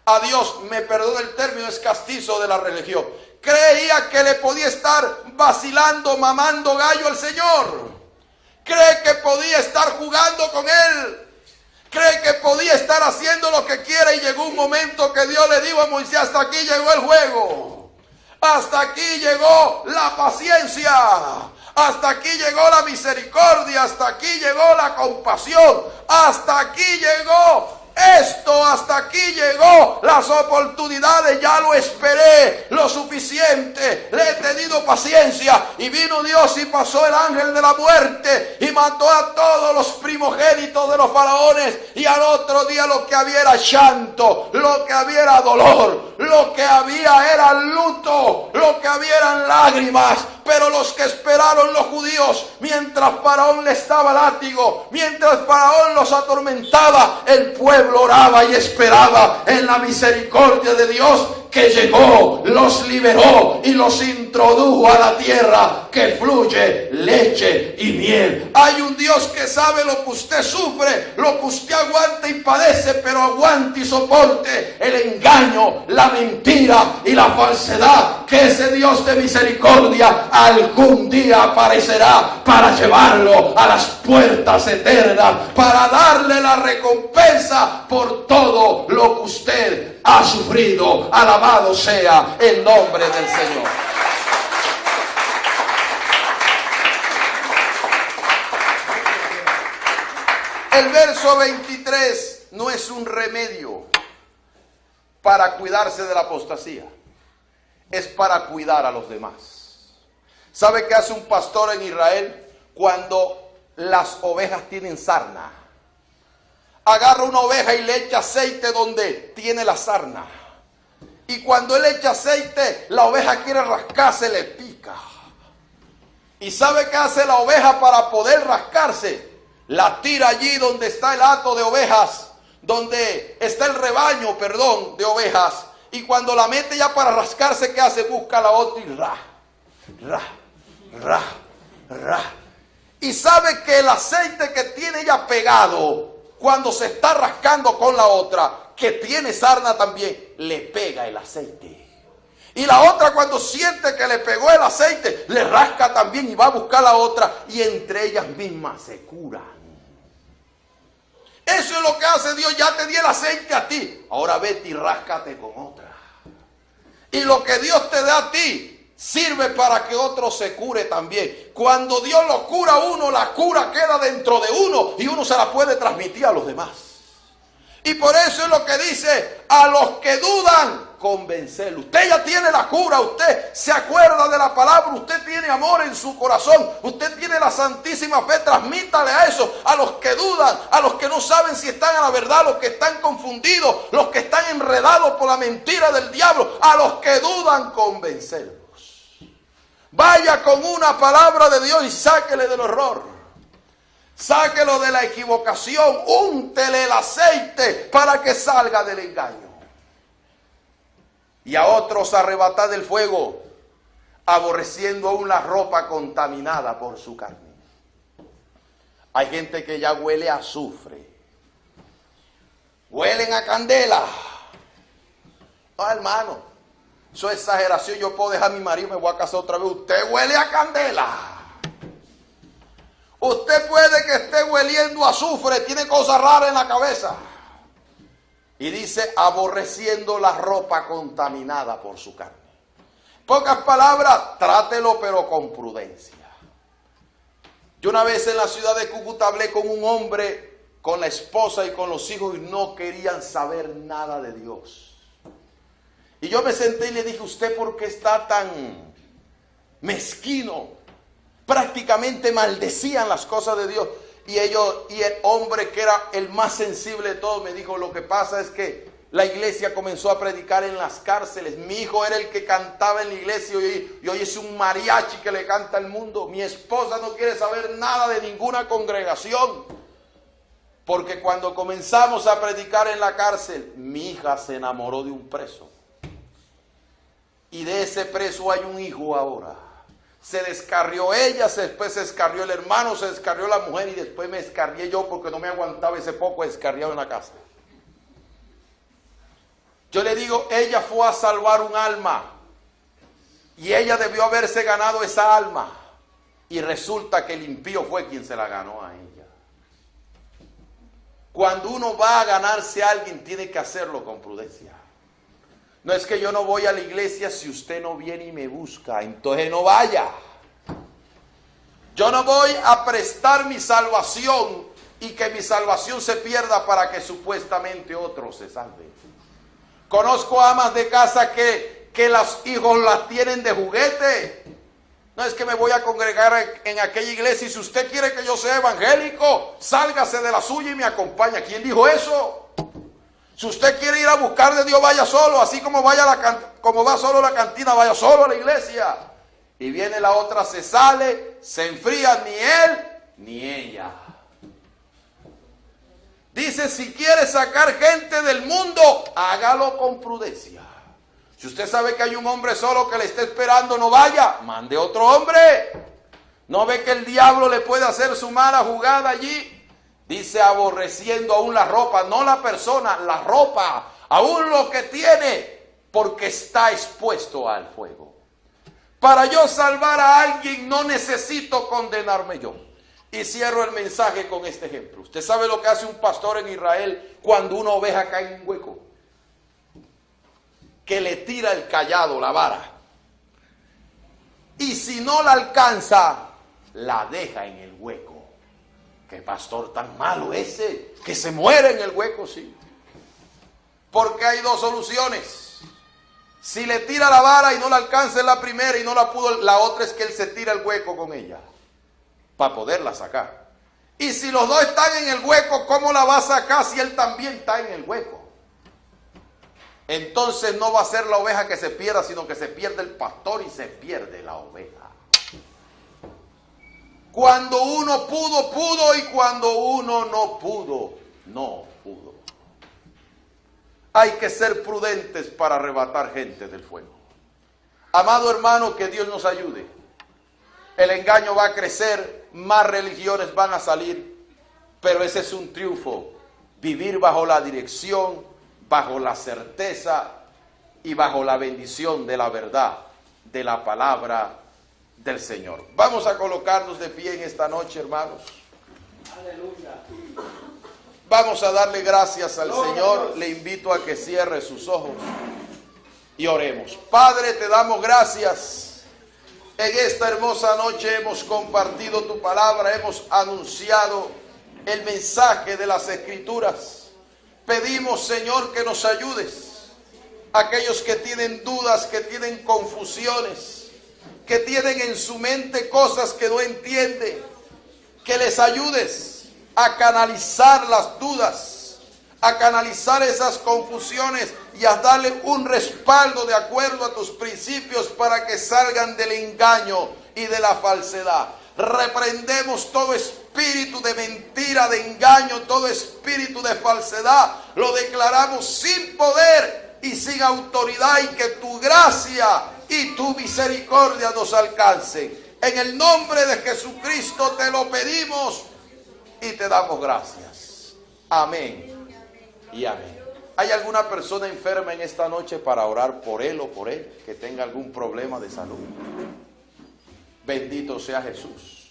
a Dios, me perdona el término, es castizo de la religión. Creía que le podía estar vacilando, mamando gallo al Señor. Cree que podía estar jugando con él. Cree que podía estar haciendo lo que quiera y llegó un momento que Dios le dijo a Moisés, hasta aquí llegó el juego. Hasta aquí llegó la paciencia. Hasta aquí llegó la misericordia. Hasta aquí llegó la compasión. Hasta aquí llegó esto, hasta aquí llegó las oportunidades, ya lo esperé lo suficiente, le he tenido paciencia. Y vino Dios y pasó el ángel de la muerte y mató a todos los primogénitos de los faraones. Y al otro día lo que había era llanto, lo que había era dolor, lo que había era luto, lo que había eran lágrimas. Pero los que esperaron los judíos, mientras Faraón les daba látigo, mientras Faraón los atormentaba, el pueblo oraba y esperaba en la misericordia de Dios, que llegó, los liberó y los introdujo a la tierra que fluye leche y miel. Hay un Dios que sabe lo que usted sufre, lo que usted aguanta y padece, pero aguante y soporte el engaño, la mentira y la falsedad, que ese Dios de misericordia algún día aparecerá para llevarlo a las puertas eternas, para darle la recompensa por todo lo que usted ha sufrido. Alabado sea el nombre del Señor. El verso 23 no es un remedio para cuidarse de la apostasía, es para cuidar a los demás. ¿Sabe qué hace un pastor en Israel cuando las ovejas tienen sarna? Agarra una oveja y le echa aceite donde tiene la sarna. Y cuando él echa aceite, la oveja quiere rascarse, le pica. ¿Y sabe qué hace la oveja para poder rascarse? La tira allí donde está el hato de ovejas, donde está el rebaño, de ovejas. Y cuando la mete ya para rascarse, ¿qué hace? Busca la otra y ra. Y sabe que el aceite que tiene ya pegado, cuando se está rascando con la otra, que tiene sarna también, le pega el aceite. Y la otra, cuando siente que le pegó el aceite, le rasca también y va a buscar la otra, y entre ellas mismas se curan. Eso es lo que hace Dios. Ya te di el aceite a ti, ahora vete y ráscate con otra. Y lo que Dios te da a ti sirve para que otro se cure también. Cuando Dios lo cura a uno, la cura queda dentro de uno y uno se la puede transmitir a los demás. Y por eso es lo que dice: a los que dudan, convencerlos. Usted ya tiene la cura, usted se acuerda de la palabra, usted tiene amor en su corazón, usted tiene la santísima fe, transmítale a eso, a los que dudan, a los que no saben si están a la verdad, los que están confundidos, los que están enredados por la mentira del diablo, a los que dudan, convencerlos. Vaya con una palabra de Dios y sáquele del error. Sáquelo de la equivocación, úntele el aceite para que salga del engaño. Y a otros arrebatad del fuego, aborreciendo aún la ropa contaminada por su carne. Hay gente que ya huele a azufre, huelen a candela. No, hermano, eso es exageración. Yo puedo dejar a mi marido y me voy a casar otra vez. Usted huele a candela. Usted puede que esté hueliendo a azufre, tiene cosas raras en la cabeza. Y dice, aborreciendo la ropa contaminada por su carne. Pocas palabras, trátelo pero con prudencia. Yo una vez en la ciudad de Cúcuta hablé con un hombre, con la esposa y con los hijos, y no querían saber nada de Dios. Y yo me senté y le dije, ¿usted por qué está tan mezquino? Prácticamente maldecían las cosas de Dios. Y el hombre que era el más sensible de todos me dijo, lo que pasa es que la iglesia comenzó a predicar en las cárceles. Mi hijo era el que cantaba en la iglesia y hoy es un mariachi que le canta al mundo. Mi esposa no quiere saber nada de ninguna congregación. Porque cuando comenzamos a predicar en la cárcel, mi hija se enamoró de un preso. Y de ese preso hay un hijo ahora. Se descarrió ella, después se descarrió el hermano, se descarrió la mujer y después me descarrié yo porque no me aguantaba ese poco descarriado en la casa. Yo le digo, ella fue a salvar un alma y ella debió haberse ganado esa alma y resulta que el impío fue quien se la ganó a ella. Cuando uno va a ganarse a alguien, tiene que hacerlo con prudencia. No es que yo no voy a la iglesia si usted no viene y me busca, entonces no vaya. Yo no voy a prestar mi salvación y que mi salvación se pierda para que supuestamente otro se salve. Conozco amas de casa que los hijos las tienen de juguete. No es que me voy a congregar en aquella iglesia y si usted quiere que yo sea evangélico, sálgase de la suya y me acompaña. ¿Quién dijo eso? Si usted quiere ir a buscar de Dios, vaya solo, así como va solo a la cantina, vaya solo a la iglesia. Y viene la otra, se sale, se enfría, ni él ni ella. Dice, si quiere sacar gente del mundo, hágalo con prudencia. Si usted sabe que hay un hombre solo que le está esperando, no vaya, mande otro hombre. ¿No ve que el diablo le puede hacer su mala jugada allí? Dice, aborreciendo aún la ropa, no la persona, la ropa, aún lo que tiene, porque está expuesto al fuego. Para yo salvar a alguien no necesito condenarme yo. Y cierro el mensaje con este ejemplo. Usted sabe lo que hace un pastor en Israel cuando una oveja cae en un hueco. Que le tira el cayado, la vara. Y si no la alcanza, la deja en el hueco. ¿Qué pastor tan malo ese? Que se muere en el hueco, sí. Porque hay dos soluciones. Si le tira la vara y no la alcanza en la primera y no la pudo, la otra es que él se tira el hueco con ella. Para poderla sacar. Y si los dos están en el hueco, ¿cómo la va a sacar si él también está en el hueco? Entonces no va a ser la oveja que se pierda, sino que se pierde el pastor y se pierde la oveja. Cuando uno pudo, pudo, y cuando uno no pudo, no pudo. Hay que ser prudentes para arrebatar gente del fuego. Amado hermano, que Dios nos ayude. El engaño va a crecer, más religiones van a salir, pero ese es un triunfo. Vivir bajo la dirección, bajo la certeza y bajo la bendición de la verdad, de la palabra del Señor. Vamos a colocarnos de pie en esta noche, hermanos. Aleluya. Vamos a darle gracias al Señor. Le invito a que cierre sus ojos y oremos. Padre, te damos gracias. En esta hermosa noche hemos compartido tu palabra, hemos anunciado el mensaje de las Escrituras. Pedimos, Señor, que nos ayudes. Aquellos que tienen dudas, que tienen confusiones, que tienen en su mente cosas que no entienden, que les ayudes a canalizar las dudas, a canalizar esas confusiones y a darle un respaldo de acuerdo a tus principios para que salgan del engaño y de la falsedad. Reprendemos todo espíritu de mentira, de engaño, todo espíritu de falsedad. Lo declaramos sin poder y sin autoridad, y que tu gracia y tu misericordia nos alcancen. En el nombre de Jesucristo te lo pedimos y te damos gracias. Amén y amén. ¿Hay alguna persona enferma en esta noche para orar por él o por él que tenga algún problema de salud? Bendito sea Jesús.